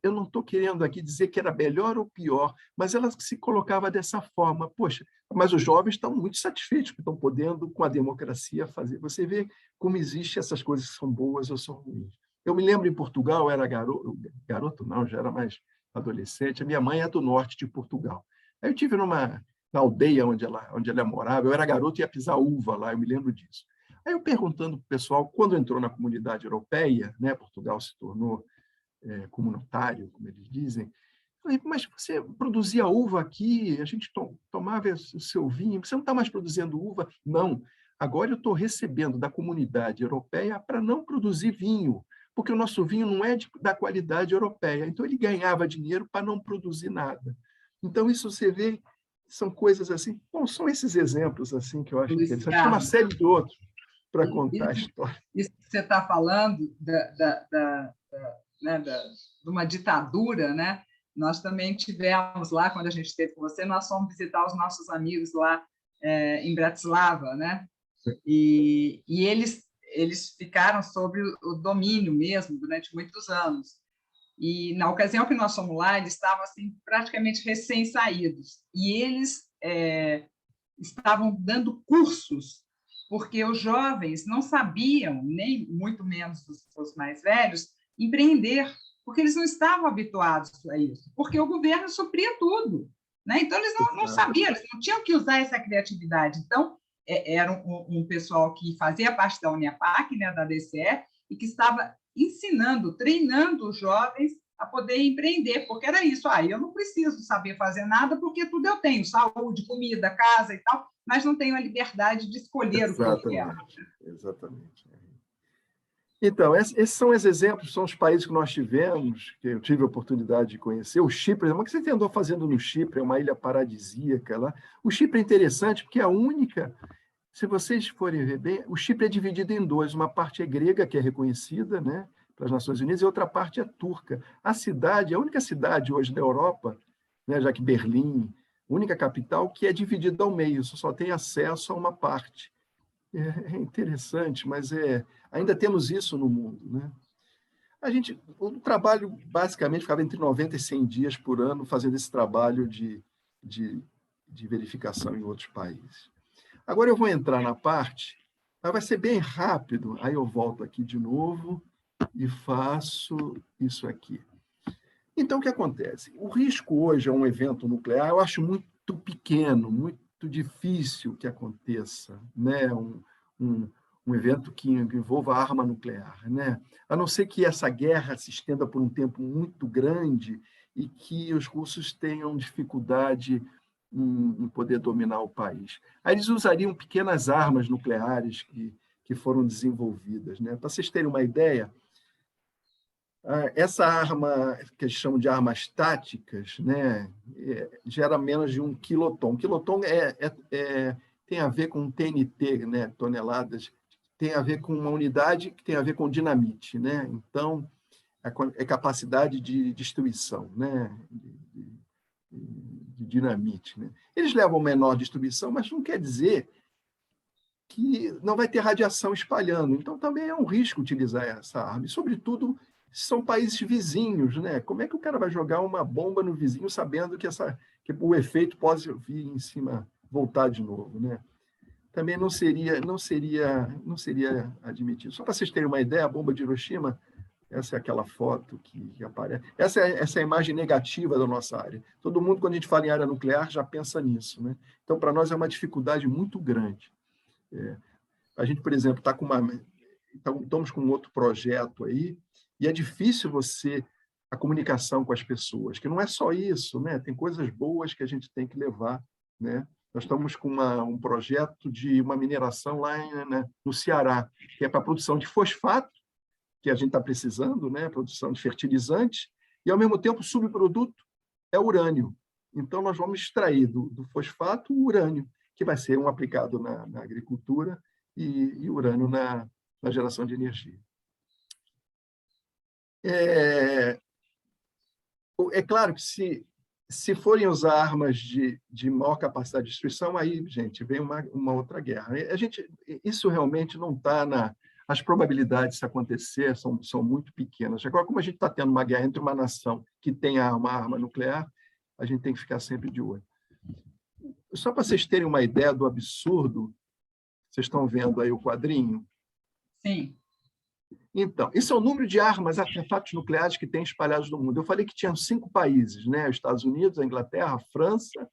Eu não estou querendo aqui dizer que era melhor ou pior, mas ela se colocava dessa forma. Poxa, mas os jovens estão muito satisfeitos que estão podendo, com a democracia, fazer. Você vê como existem essas coisas que são boas ou são ruins. Eu me lembro em Portugal, eu era garoto não, já era mais adolescente. A minha mãe é do norte de Portugal. Aí eu tive na aldeia onde ela morava, eu era garoto e ia pisar uva lá, eu me lembro disso. Aí eu perguntando para o pessoal, quando entrou na comunidade europeia, né, Portugal se tornou comunitário, como eles dizem, Falei, mas você produzia uva aqui, a gente tomava o seu vinho, você não está mais produzindo uva? Não, agora eu estou recebendo da comunidade europeia para não produzir vinho, porque o nosso vinho não é da qualidade europeia. Então, ele ganhava dinheiro para não produzir nada. Então, isso você vê, são coisas assim. Bom, são esses exemplos assim que eu acho Luiz interessante. Tem uma Carlos, série de outros para contar a isso, história. isso que você está falando né, de uma ditadura, né? Nós também tivemos lá, quando a gente esteve com você, nós fomos visitar os nossos amigos lá em Bratislava, né? E eles ficaram sob o domínio mesmo durante muitos anos. E, na ocasião que nós fomos lá, eles estavam assim, praticamente recém-saídos. E eles estavam dando cursos, porque os jovens não sabiam, nem muito menos os mais velhos, empreender, porque eles não estavam habituados a isso, porque o governo supria tudo. Né? Então, eles não sabiam, eles não tinham que usar essa criatividade. Então, era um pessoal que fazia parte da Uniapac, né, da DCE, e que estava ensinando, treinando os jovens a poder empreender, porque era isso, eu não preciso saber fazer nada, porque tudo eu tenho, saúde, comida, casa e tal, mas não tenho a liberdade de escolher o que eu quero. Exatamente. Então, esses são os exemplos, são os países que nós tivemos, que eu tive a oportunidade de conhecer. O Chipre, o que você andou fazendo no Chipre? É uma ilha paradisíaca lá. O Chipre é interessante porque é a única, se vocês forem ver bem, o Chipre é dividido em dois, uma parte é grega, que é reconhecida, né, pelas Nações Unidas, e outra parte é turca. A cidade, a única cidade hoje da Europa, né, já que Berlim, a única capital, que é dividida ao meio, só tem acesso a uma parte. É interessante, mas ainda temos isso no mundo, né? O trabalho basicamente ficava entre 90 e 100 dias por ano fazendo esse trabalho de verificação em outros países. Agora eu vou entrar na parte, vai ser bem rápido, aí eu volto aqui de novo e faço isso aqui. Então, o que acontece? O risco hoje a um evento nuclear eu acho muito pequeno, muito difícil que aconteça, né? Um evento que envolva arma nuclear, né? A não ser que essa guerra se estenda por um tempo muito grande e que os russos tenham dificuldade em poder dominar o país. Aí eles usariam pequenas armas nucleares que foram desenvolvidas, né? Para vocês terem uma ideia, essa arma, que eles chamam de armas táticas, né, gera menos de 1 quiloton. 1 quiloton tem a ver com TNT, né, toneladas, tem a ver com uma unidade que tem a ver com dinamite. Né? Então, é capacidade de destruição, né, de dinamite. Né? Eles levam menor destruição, mas não quer dizer que não vai ter radiação espalhando. Então, também é um risco utilizar essa arma. E, sobretudo, são países vizinhos, né? Como é que o cara vai jogar uma bomba no vizinho sabendo que o efeito pode vir em cima, voltar de novo, né? Também não seria admitido. Só para vocês terem uma ideia, a bomba de Hiroshima, essa é aquela foto que aparece. Essa é a imagem negativa da nossa área. Todo mundo, quando a gente fala em área nuclear, já pensa nisso, né? Então, para nós é uma dificuldade muito grande. A gente, por exemplo, estamos com outro projeto aí, e é difícil a comunicação com as pessoas, que não é só isso, né? Tem coisas boas que a gente tem que levar, né? Nós estamos com um projeto de uma mineração lá no Ceará, que é para a produção de fosfato, que a gente está precisando, né? Produção de fertilizantes, e, ao mesmo tempo, o subproduto é urânio. Então, nós vamos extrair do fosfato o urânio, que vai ser aplicado na agricultura e urânio na geração de energia. É claro que se forem usar armas de maior capacidade de destruição, aí, gente, vem uma outra guerra. Isso realmente não está as probabilidades de isso acontecer são muito pequenas. Agora, como a gente está tendo uma guerra entre uma nação que tem uma arma nuclear, a gente tem que ficar sempre de olho. Só para vocês terem uma ideia do absurdo, vocês estão vendo aí o quadrinho? Sim. Então, esse é o número de armas, artefatos nucleares que tem espalhados no mundo. Eu falei que tinham 5 países, né? Os Estados Unidos, a Inglaterra, a França,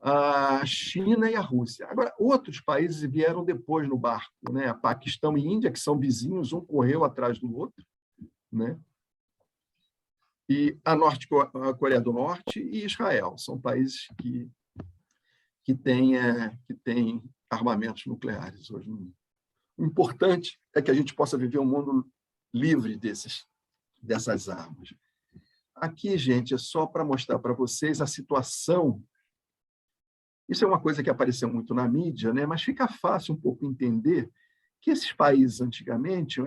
a China e a Rússia. Agora, outros países vieram depois no barco, né? A Paquistão e Índia, que são vizinhos, um correu atrás do outro, né? e a Coreia do Norte e Israel. São países que têm armamentos nucleares hoje no mundo. O importante é que a gente possa viver um mundo livre dessas armas. Aqui, gente, é só para mostrar para vocês a situação. Isso é uma coisa que apareceu muito na mídia, né? Mas fica fácil um pouco entender que esses países, antigamente,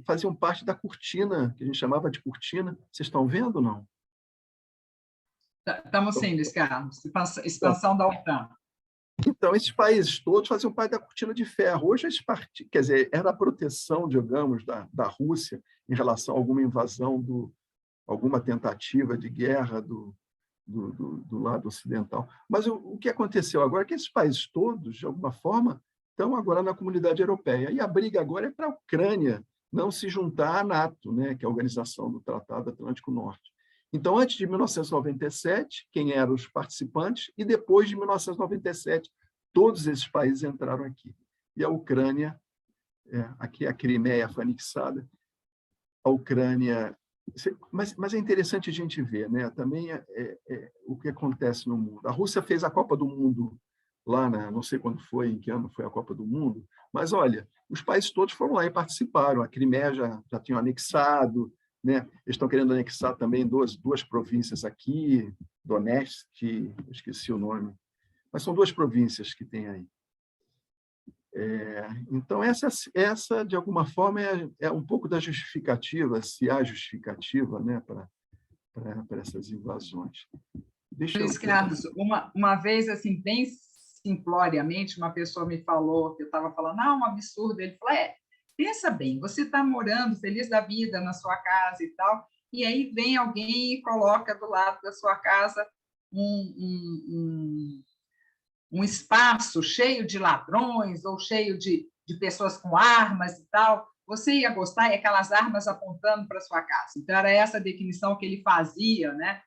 faziam parte da cortina, que a gente chamava de cortina. Vocês estão vendo ou não? Estamos sim, Luiz Carlos. Expansão da OTAN. Então, esses países todos faziam parte da cortina de ferro. Hoje, quer dizer, era a proteção, digamos, da Rússia em relação a alguma invasão, alguma tentativa de guerra do lado ocidental. Mas o que aconteceu agora é que esses países todos, de alguma forma, estão agora na comunidade europeia. E a briga agora é para a Ucrânia não se juntar à NATO, né, que é a Organização do Tratado Atlântico Norte. Então, antes de 1997, quem eram os participantes? E depois de 1997, todos esses países entraram aqui. E a Ucrânia, aqui a Crimeia foi anexada, a Ucrânia... Mas é interessante a gente ver, né? Também o que acontece no mundo. A Rússia fez a Copa do Mundo lá, não sei quando foi, em que ano foi a Copa do Mundo, mas, olha, os países todos foram lá e participaram. A Crimeia já tinham anexado, né? Eles estão querendo anexar também duas províncias aqui, Donetsk, esqueci o nome, mas são duas províncias que tem aí. Então, essa, de alguma forma, é um pouco da justificativa, se há justificativa, né, para essas invasões. Luiz Carlos, uma vez, assim, bem simploriamente, uma pessoa me falou, que eu estava falando, um absurdo, ele falou, pensa bem, você está morando feliz da vida na sua casa e tal, e aí vem alguém e coloca do lado da sua casa um espaço cheio de ladrões ou cheio de pessoas com armas e tal, você ia gostar, e aquelas armas apontando para a sua casa. Então, era essa a definição que ele fazia, né,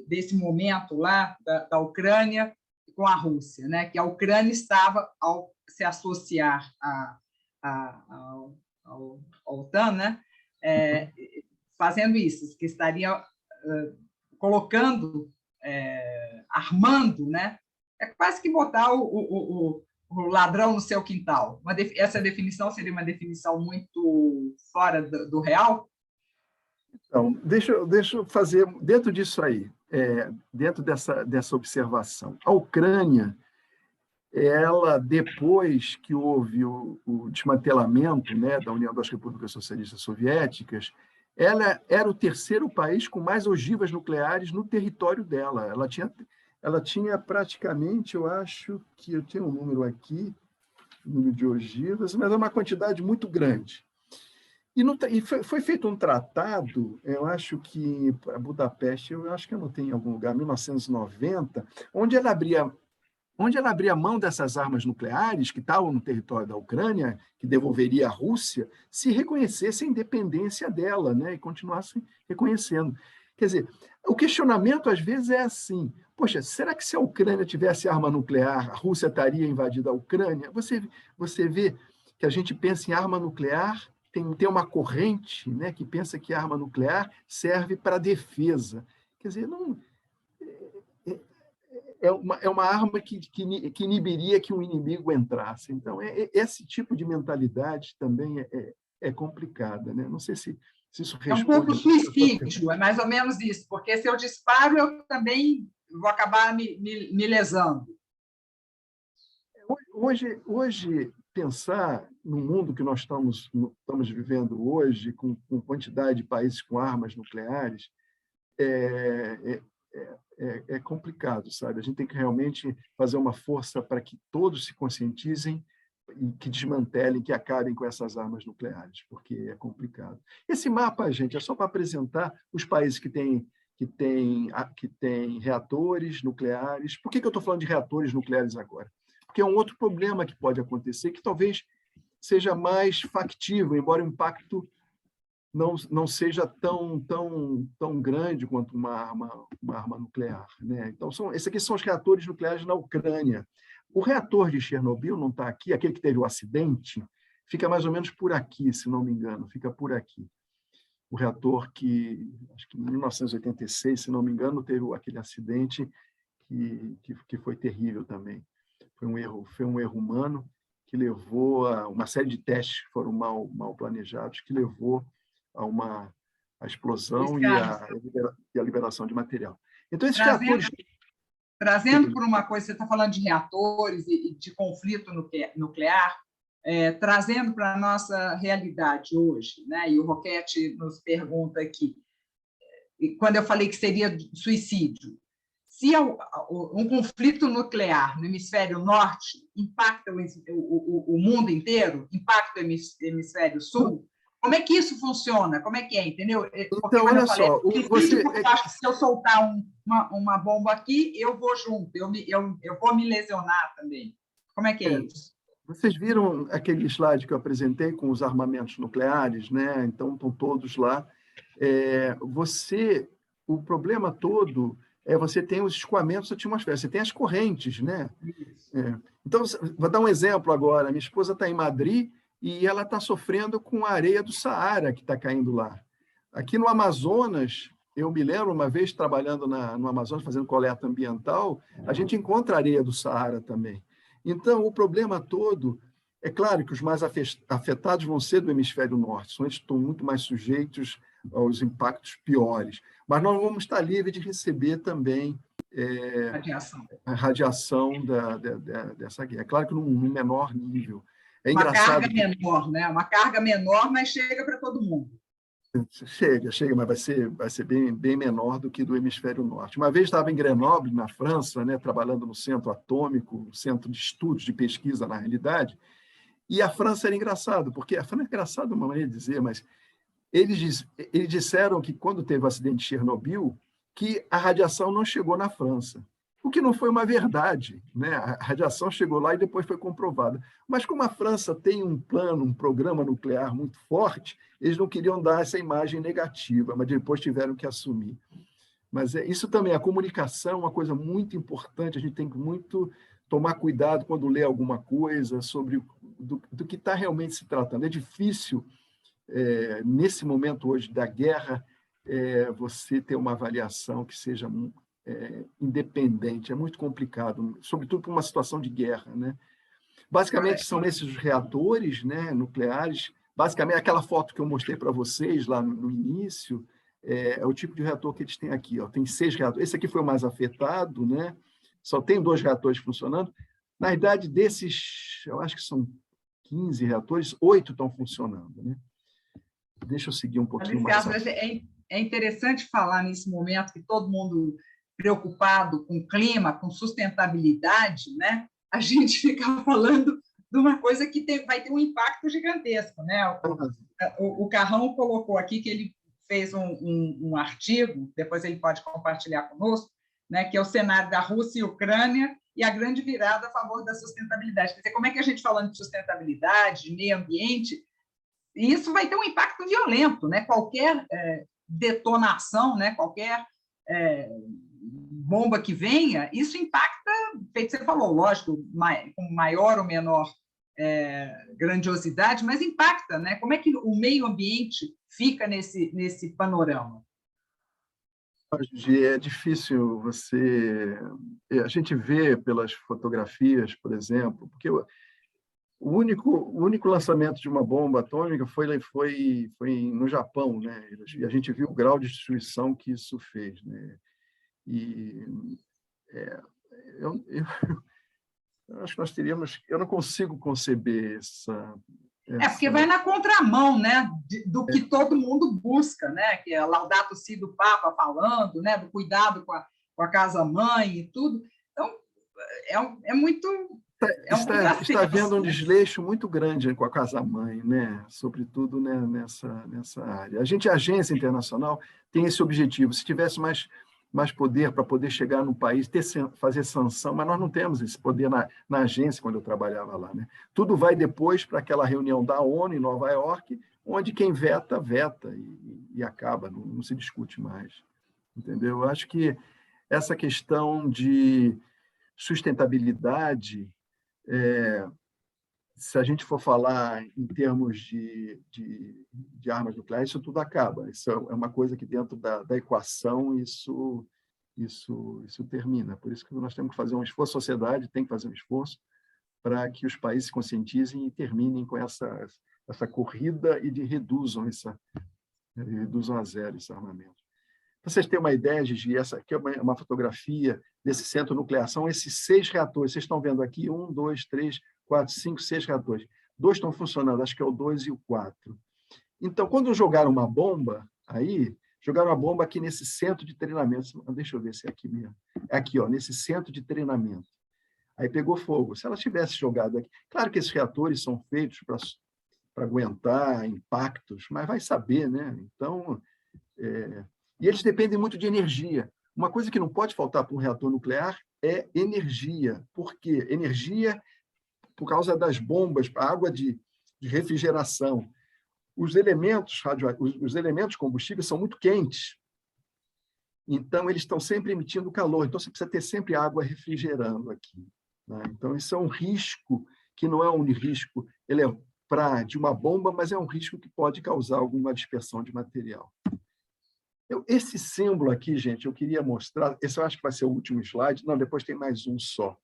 desse momento lá da Ucrânia com a Rússia, né, que a Ucrânia estava, ao se associar à OTAN, né, fazendo isso, que estaria colocando, armando, né, quase que botar o ladrão no seu quintal. Essa definição seria uma definição muito fora do real? Então, deixa eu fazer, dentro disso aí, dentro dessa observação. A Ucrânia, ela, depois que houve o desmantelamento, né, da União das Repúblicas Socialistas Soviéticas, ela era o terceiro país com mais ogivas nucleares no território dela. Ela tinha praticamente, eu acho que eu tenho um número aqui, número de ogivas, mas é uma quantidade muito grande. E foi feito um tratado, eu acho que para Budapeste, eu acho que eu não tenho em algum lugar, 1990, onde ela abria mão dessas armas nucleares que estavam no território da Ucrânia, que devolveria à Rússia, se reconhecesse a independência dela, né, e continuasse reconhecendo. Quer dizer, o questionamento, às vezes, é assim, poxa, será que se a Ucrânia tivesse arma nuclear, a Rússia estaria invadindo a Ucrânia? Você vê que a gente pensa em arma nuclear, tem uma corrente, né, que pensa que a arma nuclear serve para defesa. Quer dizer, não... É uma arma que inibiria que um inimigo entrasse. Então, esse tipo de mentalidade também é complicada, né? Não sei se isso responde... É um pouco suicídio, é mais ou menos isso, porque se eu disparo, eu também vou acabar me lesando. Hoje, pensar no mundo que nós estamos vivendo hoje, com quantidade de países com armas nucleares, é complicado, sabe? A gente tem que realmente fazer uma força para que todos se conscientizem e que desmantelem, que acabem com essas armas nucleares, porque é complicado. Esse mapa, gente, é só para apresentar os países que têm reatores nucleares. Por que eu estou falando de reatores nucleares agora? Porque é um outro problema que pode acontecer, que talvez seja mais factível, embora o impacto não seja tão grande quanto uma arma nuclear, né? Então, esses aqui são os reatores nucleares na Ucrânia. O reator de Chernobyl não está aqui, aquele que teve o acidente, fica mais ou menos por aqui, se não me engano, fica por aqui. o reator que, acho que em 1986, se não me engano, teve aquele acidente que foi terrível também. Foi um erro humano que levou a uma série de testes que foram mal planejados, que levou a explosão e a liberação de material. Então, esses reatores... Trazendo por uma coisa, você está falando de reatores e de conflito nuclear, trazendo para a nossa realidade hoje, né? E o Roquette nos pergunta aqui, quando eu falei que seria suicídio, se um conflito nuclear no hemisfério norte impacta o mundo inteiro, impacta o hemisfério sul, como é que isso funciona? Como é que é, entendeu? Porque, então, olha só, eu acho que se eu soltar uma bomba aqui, eu vou junto, eu vou me lesionar também. Como é que é isso? Vocês viram aquele slide que eu apresentei com os armamentos nucleares, né? Então, estão todos lá. O problema todo você tem os escoamentos atmosféricos, você tem as correntes, né? Então, vou dar um exemplo agora. Minha esposa está em Madrid e ela está sofrendo com a areia do Saara que está caindo lá. Aqui no Amazonas, eu me lembro, uma vez trabalhando no Amazonas, fazendo coleta ambiental, a gente encontra areia do Saara também. Então, o problema todo, é claro que os mais afetados vão ser do hemisfério norte, eles estão muito mais sujeitos aos impactos piores. Mas nós vamos estar livres de receber também a radiação dessa guerra. É claro que num menor nível. É engraçado. Uma carga menor, né? Uma carga menor, mas chega para todo mundo. Chega, mas vai ser bem menor do que do hemisfério norte. Uma vez estava em Grenoble, na França, né, trabalhando no centro atômico, centro de estudos, de pesquisa, na realidade, e a França era engraçado, porque a França é engraçado, uma maneira de dizer, mas eles disseram que quando teve o acidente de Chernobyl, que a radiação não chegou na França, o que não foi uma verdade, né? A radiação chegou lá e depois foi comprovada. Mas como a França tem um programa nuclear muito forte, eles não queriam dar essa imagem negativa, mas depois tiveram que assumir. Mas isso também, a comunicação é uma coisa muito importante, a gente tem que muito tomar cuidado quando lê alguma coisa sobre do que está realmente se tratando. É difícil, nesse momento hoje da guerra, você ter uma avaliação que seja independente, é muito complicado, sobretudo para uma situação de guerra, né? Basicamente, são esses reatores, né, nucleares, basicamente aquela foto que eu mostrei para vocês lá no início, é o tipo de reator que eles têm aqui. Ó. Tem 6 reatores. Esse aqui foi o mais afetado, né? Só tem 2 reatores funcionando. Na verdade, desses, eu acho que são 15 reatores, 8 estão funcionando, né? Deixa eu seguir um pouquinho mais. É interessante falar nesse momento que todo mundo preocupado com o clima, com sustentabilidade, né? A gente fica falando de uma coisa que vai ter um impacto gigantesco, né? O Carrão colocou aqui que ele fez um artigo, depois ele pode compartilhar conosco, né? Que é o cenário da Rússia e Ucrânia e a grande virada a favor da sustentabilidade. Quer dizer, como é que a gente, falando de sustentabilidade, de meio ambiente, isso vai ter um impacto violento, né? Qualquer detonação, né? Qualquer bomba que venha, isso impacta, feito você falou, lógico, com maior ou menor grandiosidade, mas impacta, né? Como é que o meio ambiente fica nesse panorama? É difícil a gente vê pelas fotografias, por exemplo, porque o único lançamento de uma bomba atômica foi no Japão, né? E a gente viu o grau de destruição que isso fez, né? E eu acho que nós teríamos... Eu não consigo conceber essa... porque vai na contramão, né, do que todo mundo busca, né? Que é Laudato Si do Papa falando, né? Do cuidado com a casa-mãe e tudo. Então, é muito... Está havendo um desleixo muito grande com a casa-mãe, né? Sobretudo, né, nessa área. A agência internacional, tem esse objetivo. Se tivesse mais poder para poder chegar no país, fazer sanção, mas nós não temos esse poder na agência, quando eu trabalhava lá, né? Tudo vai depois para aquela reunião da ONU em Nova York, onde quem veta, e acaba, não se discute mais. Entendeu? Eu acho que essa questão de sustentabilidade se a gente for falar em termos de armas nucleares, isso tudo acaba. Isso é uma coisa que dentro da equação isso termina. Por isso que nós temos que fazer um esforço, a sociedade tem que fazer um esforço para que os países se conscientizem e terminem com essa corrida e reduzam a zero esse armamento. Para vocês terem uma ideia, Gigi, essa aqui é uma fotografia desse centro nuclear. São esses 6 reatores. Vocês estão vendo aqui 1, 2, 3, 4, 5, 6 reatores. 2 estão funcionando, acho que é o 2 e o 4. Então, quando jogaram uma bomba aí, jogaram a bomba aqui nesse centro de treinamento. Deixa eu ver se é aqui mesmo. É aqui, ó, nesse centro de treinamento. Aí pegou fogo. Se ela tivesse jogado aqui... Claro que esses reatores são feitos para aguentar impactos, mas vai saber, né? Então, e eles dependem muito de energia. Uma coisa que não pode faltar para um reator nuclear é energia. Por quê? Energia por causa das bombas, a água de refrigeração. Os elementos combustíveis são muito quentes. Então, eles estão sempre emitindo calor. Então, você precisa ter sempre água refrigerando aqui, né? Então, isso é um risco que não é um risco de uma bomba, mas é um risco que pode causar alguma dispersão de material. Esse símbolo aqui, gente, eu queria mostrar. Esse eu acho que vai ser o último slide. Não, depois tem mais um só.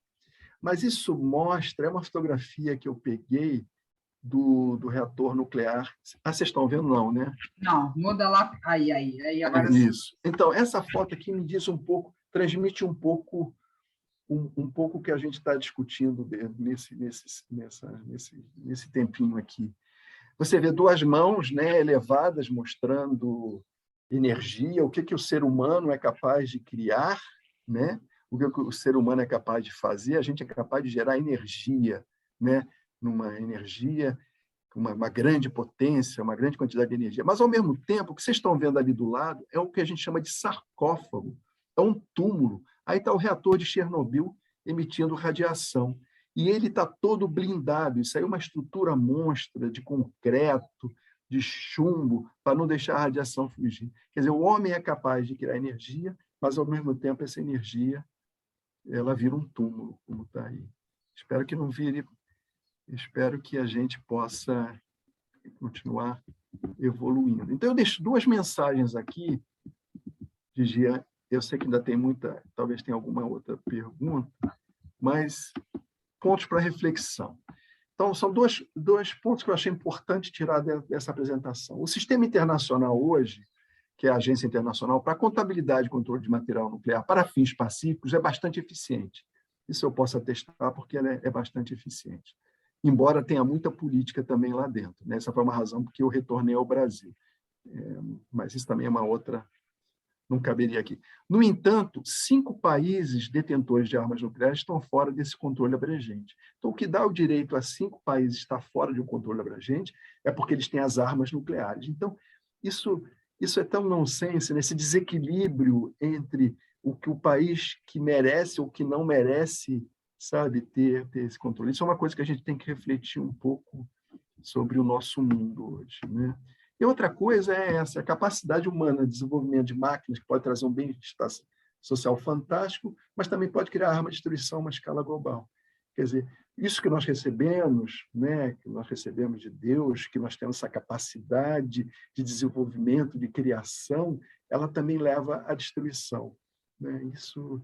Mas isso mostra, é uma fotografia que eu peguei do reator nuclear. Vocês estão vendo, não, né? Não, muda lá. Aí agora sim. Isso. Então, essa foto aqui me diz um pouco, transmite um pouco o que a gente está discutindo nesse tempinho aqui. Você vê 2 mãos, né, elevadas, mostrando energia, o que o ser humano é capaz de criar, né? O que o ser humano é capaz de fazer. A gente é capaz de gerar energia, né? Uma grande potência, uma grande quantidade de energia. Mas, ao mesmo tempo, o que vocês estão vendo ali do lado é o que a gente chama de sarcófago, é um túmulo. Aí está o reator de Chernobyl emitindo radiação. E ele está todo blindado. Isso aí é uma estrutura monstra de concreto, de chumbo, para não deixar a radiação fugir. Quer dizer, o homem é capaz de criar energia, mas, ao mesmo tempo, essa energia ela vira um túmulo, como está aí. Espero que não vire. Espero que a gente possa continuar evoluindo. Então, eu deixo 2 mensagens aqui, Gigi. Eu sei que ainda tem muita, talvez tenha alguma outra pergunta, mas pontos para reflexão. Então, são dois pontos que eu achei importante tirar dessa apresentação. O sistema internacional hoje, que é a Agência Internacional para a Contabilidade e Controle de Material Nuclear para fins pacíficos, é bastante eficiente. Isso eu posso atestar porque ela é bastante eficiente. Embora tenha muita política também lá dentro, né? Essa foi uma razão porque eu retornei ao Brasil. Mas isso também é uma outra... Não caberia aqui. No entanto, 5 países detentores de armas nucleares estão fora desse controle abrangente. Então, o que dá o direito a 5 países estar fora de um controle abrangente é porque eles têm as armas nucleares. Então, isso é tão nonsense, nesse desequilíbrio entre o que o país que merece ou que não merece, sabe, ter esse controle. Isso é uma coisa que a gente tem que refletir um pouco sobre o nosso mundo hoje, né? E outra coisa é essa, a capacidade humana de desenvolvimento de máquinas, que pode trazer um bem-estar social fantástico, mas também pode criar arma de destruição a uma escala global. Quer dizer, isso que nós recebemos, né, que nós recebemos de Deus, que nós temos essa capacidade de desenvolvimento, de criação, ela também leva à destruição, né? Isso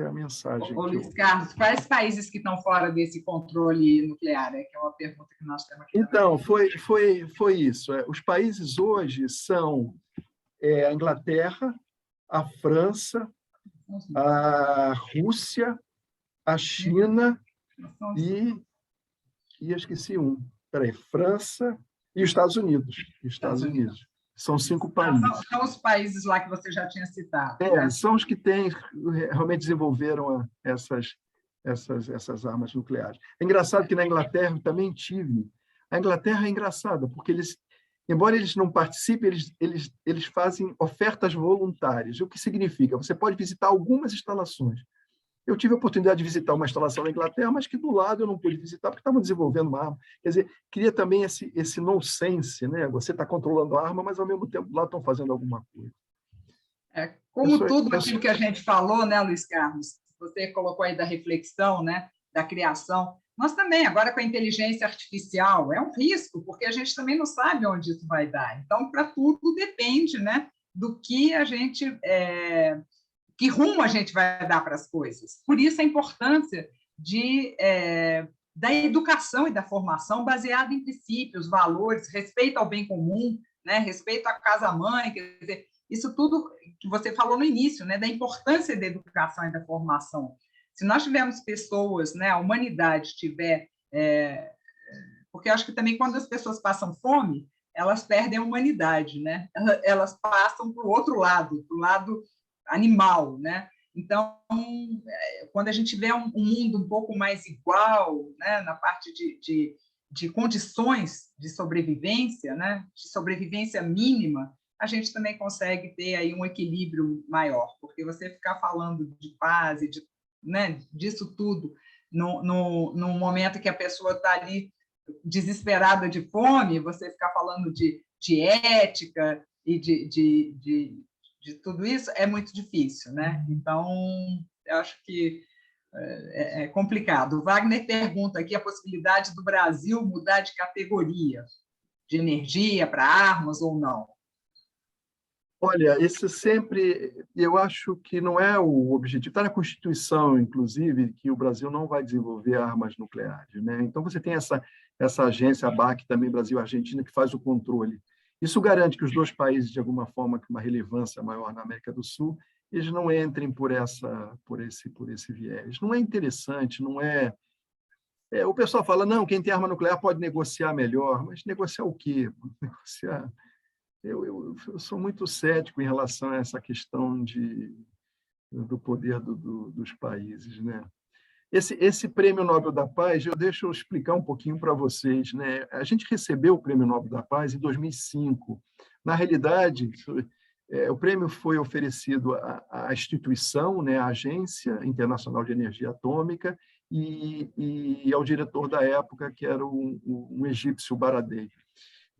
é a mensagem. Luiz Carlos, quais países que estão fora desse controle nuclear? Que é uma pergunta que nós temos aqui. Então, foi isso. Os países hoje são a Inglaterra, a França, a Rússia, a China e eu esqueci um. Espera aí, França e os Estados Unidos. São 5 países. São os países lá que você já tinha citado. São os que realmente desenvolveram essas armas nucleares. É engraçado que na Inglaterra eu também tive. A Inglaterra é engraçada, porque embora eles não participem, eles fazem ofertas voluntárias. O que significa? Você pode visitar algumas instalações. Eu tive a oportunidade de visitar uma instalação na Inglaterra, mas que do lado eu não pude visitar, porque estavam desenvolvendo uma arma. Quer dizer, cria também esse nonsense, né? Você está controlando a arma, mas ao mesmo tempo lá estão fazendo alguma coisa. Tudo aquilo que a gente falou, né, Luiz Carlos? Você colocou aí da reflexão, né, da criação. Nós também, agora com a inteligência artificial, é um risco, porque a gente também não sabe onde isso vai dar. Então, para tudo depende, né, do que a gente, que rumo a gente vai dar para as coisas. Por isso a importância da educação e da formação baseada em princípios, valores, respeito ao bem comum, né, respeito à casa-mãe, quer dizer, isso tudo que você falou no início, né, da importância da educação e da formação. Se nós tivermos pessoas, né, a humanidade tiver... porque eu acho que também quando as pessoas passam fome, elas perdem a humanidade, né? Elas passam para o outro lado, para o lado animal, né? Então, quando a gente tiver um mundo um pouco mais igual, né, na parte de condições de sobrevivência, né, de sobrevivência mínima, a gente também consegue ter aí um equilíbrio maior, porque você ficar falando de paz e né, disso tudo num momento que a pessoa está ali desesperada de fome, você ficar falando de ética e de tudo isso é muito difícil, né? Então, eu acho que é complicado. O Wagner pergunta aqui a possibilidade do Brasil mudar de categoria de energia para armas ou não. Olha, esse sempre, eu acho que não é o objetivo. Está na Constituição, inclusive, que o Brasil não vai desenvolver armas nucleares, né? Então, você tem essa agência, a BAC, também Brasil-Argentina, que faz o controle. Isso garante que os dois países, de alguma forma, com uma relevância maior na América do Sul, eles não entrem por esse viés. Não é interessante, não é... O pessoal fala, não, quem tem arma nuclear pode negociar melhor, mas negociar o quê? Negociar... Eu sou muito cético em relação a essa questão do poder dos países, né? Esse Prêmio Nobel da Paz, deixa eu explicar um pouquinho para vocês, né? A gente recebeu o Prêmio Nobel da Paz em 2005. Na realidade, o prêmio foi oferecido à instituição, né, à Agência Internacional de Energia Atômica, e ao diretor da época, que era um egípcio, Baradei.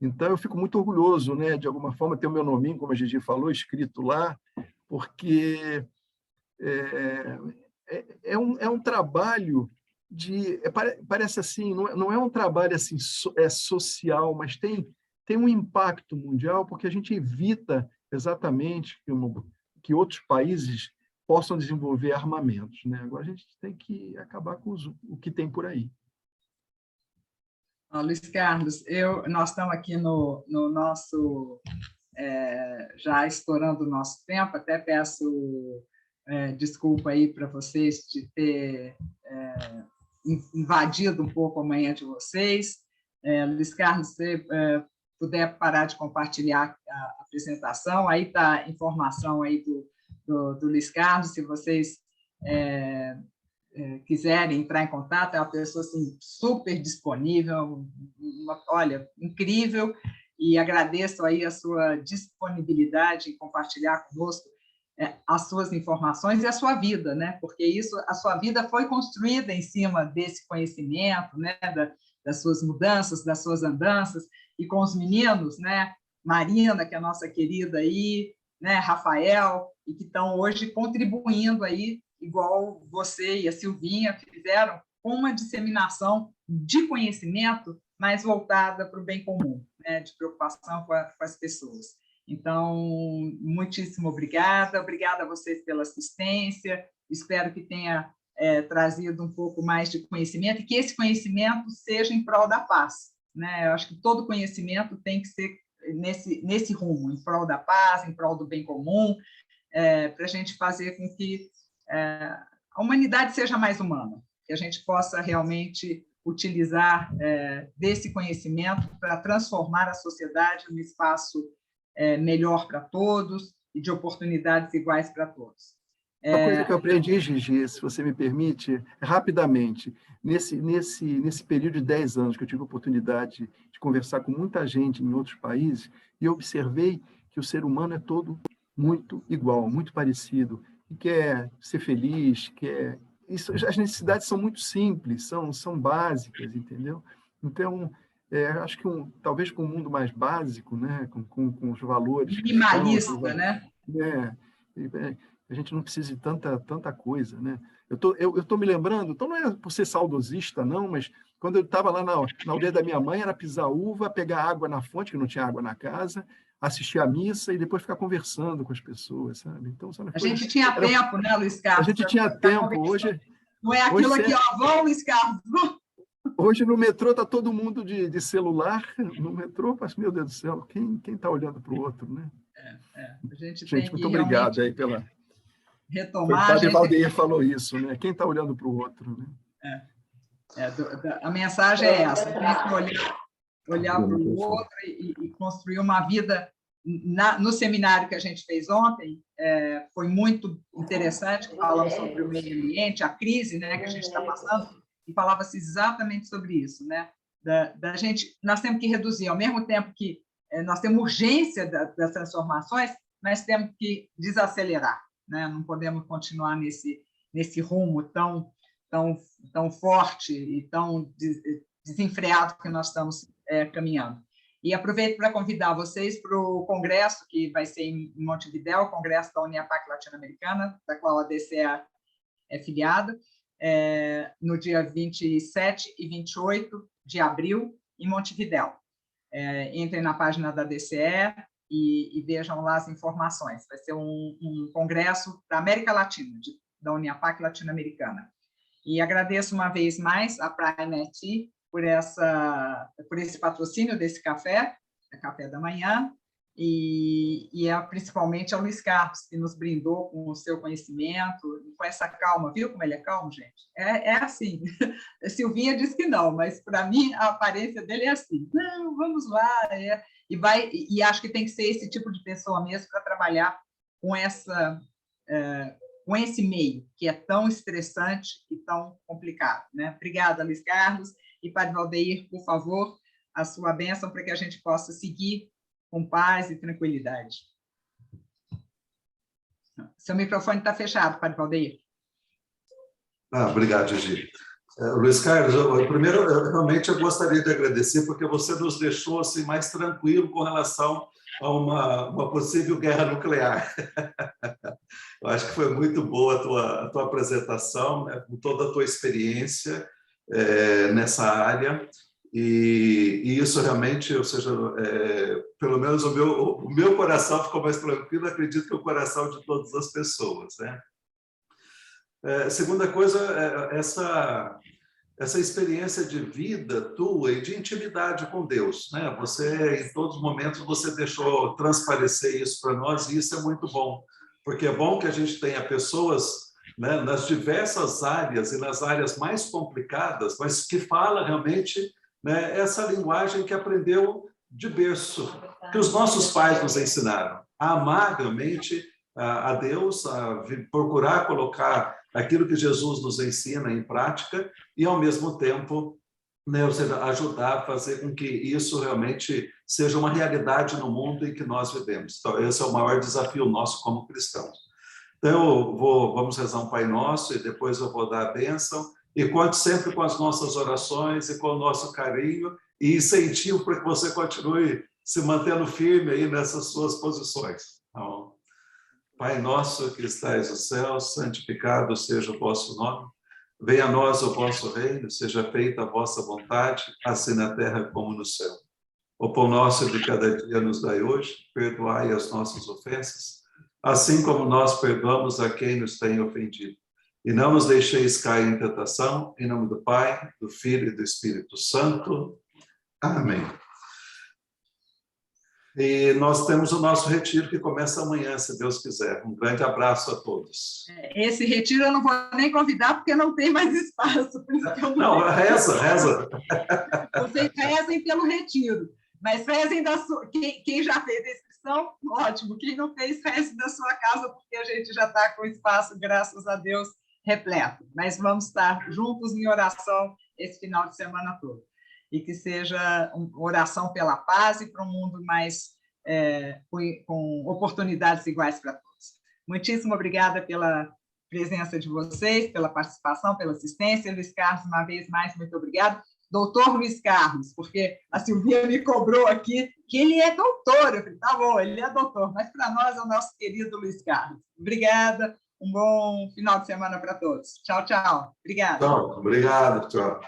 Então, eu fico muito orgulhoso, né, de alguma forma, ter o meu nominho, como a Gigi falou, escrito lá, porque é um trabalho parece assim, não é um trabalho assim, social, mas tem um impacto mundial, porque a gente evita exatamente que outros países possam desenvolver armamentos, né? Agora a gente tem que acabar com o que tem por aí. Luiz Carlos, nós estamos aqui no nosso, já estourando o nosso tempo, até peço desculpa aí para vocês de ter invadido um pouco a manhã de vocês. Luiz Carlos, se você puder parar de compartilhar a apresentação, aí está a informação aí do Luiz Carlos, se vocês quiserem entrar em contato, é uma pessoa assim, super disponível, olha, incrível, e agradeço aí a sua disponibilidade em compartilhar conosco as suas informações e a sua vida, né? Porque a sua vida foi construída em cima desse conhecimento, né? Das suas mudanças, das suas andanças, e com os meninos, né? Marina, que é a nossa querida aí, né? Rafael, e que estão hoje contribuindo aí, igual você e a Silvinha fizeram, com uma disseminação de conhecimento mais voltada para o bem comum, né? De preocupação com as pessoas. Então, muitíssimo obrigada a vocês pela assistência, espero que tenha trazido um pouco mais de conhecimento e que esse conhecimento seja em prol da paz, né? Eu acho que todo conhecimento tem que ser nesse rumo, em prol da paz, em prol do bem comum, para a gente fazer com que a humanidade seja mais humana, que a gente possa realmente utilizar desse conhecimento para transformar a sociedade num espaço melhor para todos e de oportunidades iguais para todos. Uma coisa que eu aprendi, Gigi, se você me permite, rapidamente, nesse período de 10 anos que eu tive a oportunidade de conversar com muita gente em outros países, e eu observei que o ser humano é todo muito igual, muito parecido, e quer ser feliz, as necessidades são muito simples, são básicas, entendeu? Então, acho que talvez com um mundo mais básico, né, com os valores... Minimalista, né? a gente não precise de tanta coisa, né? Eu tô me lembrando, então não é por ser saudosista, não, mas quando eu estava lá na aldeia da minha mãe, era pisar uva, pegar água na fonte, que não tinha água na casa, assistir a missa e depois ficar conversando com as pessoas, sabe? Então, são A gente tinha tempo, né, Luiz Carlos? A gente tinha tempo. Hoje, não é aquilo aqui, ó, vamos, Luiz Carlos. Hoje no metrô está todo mundo de celular. No metrô, meu Deus do céu, quem está olhando para o outro, né? A gente tem muito obrigado aí pela retomar. Foi o Padre Valdeir falou isso, né? Quem está olhando para o outro, né? A mensagem é essa: tem que olhar para o outro e construir uma vida. No seminário que a gente fez ontem, foi muito interessante, que falamos sobre o meio ambiente, a crise, né, que a gente está passando, e falava-se exatamente sobre isso, né? Da gente, nós temos que reduzir, ao mesmo tempo que nós temos urgência das transformações, mas temos que desacelerar, né? Não podemos continuar nesse rumo tão forte e tão desenfreado que nós estamos caminhando. E aproveito para convidar vocês para o congresso que vai ser em Montevidéu, o congresso da Uniapac Latino-Americana, da qual a DCA é filiada, no dia 27 e 28 de abril, em Montevidéu. Entrem na página da DCE e vejam lá as informações. Vai ser um congresso da América Latina, da Uniapac Latino-Americana. E agradeço uma vez mais a Prime IT por esse patrocínio desse café da manhã, e principalmente ao Luiz Carlos, que nos brindou com o seu conhecimento, com essa calma. Viu como ele é calmo, gente? É assim. A Silvinha disse que não, mas, para mim, a aparência dele é assim. Não, vamos lá. E acho que tem que ser esse tipo de pessoa mesmo para trabalhar com esse meio, que é tão estressante e tão complicado, né? Obrigada, Luiz Carlos. E, Padre Valdeir, por favor, a sua bênção para que a gente possa seguir com paz e tranquilidade. Seu microfone está fechado, Padre Valdeir. Obrigado, Gigi. Luiz Carlos, primeiro, realmente eu gostaria de agradecer, porque você nos deixou assim, mais tranquilo com relação a uma possível guerra nuclear. Eu acho que foi muito boa a tua apresentação, né, com toda a tua experiência nessa área, e isso realmente, ou seja, pelo menos o meu coração ficou mais tranquilo, acredito que o coração de todas as pessoas, né? Segunda coisa, essa experiência de vida tua e de intimidade com Deus, né? Você, em todos os momentos, você deixou transparecer isso para nós, e isso é muito bom, porque é bom que a gente tenha pessoas, né, nas diversas áreas e nas áreas mais complicadas, mas que fala realmente, né, essa linguagem que aprendeu de berço, que os nossos pais nos ensinaram, a amar realmente a Deus, a procurar colocar aquilo que Jesus nos ensina em prática e, ao mesmo tempo, né, ou seja, ajudar a fazer com que isso realmente seja uma realidade no mundo em que nós vivemos. Então, esse é o maior desafio nosso como cristãos. Então, vamos rezar um Pai Nosso e depois eu vou dar a bênção. E conte sempre com as nossas orações e com o nosso carinho e incentivo para que você continue se mantendo firme aí nessas suas posições. Então, Pai nosso que estais no céu, santificado seja o vosso nome. Venha a nós o vosso reino, seja feita a vossa vontade, assim na terra como no céu. O pão nosso de cada dia nos dai hoje, perdoai as nossas ofensas, assim como nós perdoamos a quem nos tem ofendido. E não nos deixeis cair em tentação, em nome do Pai, do Filho e do Espírito Santo. Amém. E nós temos o nosso retiro que começa amanhã, se Deus quiser. Um grande abraço a todos. Esse retiro eu não vou nem convidar, porque não tem mais espaço. Por isso que eu não, reza. Vocês rezem pelo retiro, mas rezem da sua... Quem já fez a inscrição, ótimo. Quem não fez, reze da sua casa, porque a gente já está com espaço, graças a Deus, repleto. Mas vamos estar juntos em oração esse final de semana todo. E que seja uma oração pela paz e para um mundo mais com oportunidades iguais para todos. Muitíssimo obrigada pela presença de vocês, pela participação, pela assistência. Luiz Carlos, uma vez mais, muito obrigado. Doutor Luiz Carlos, porque a Silvia me cobrou aqui que ele é doutor. Eu falei, tá bom, ele é doutor, mas para nós é o nosso querido Luiz Carlos. Obrigada, Um bom final de semana para todos. Tchau, tchau. Obrigada. Então, obrigado, tchau.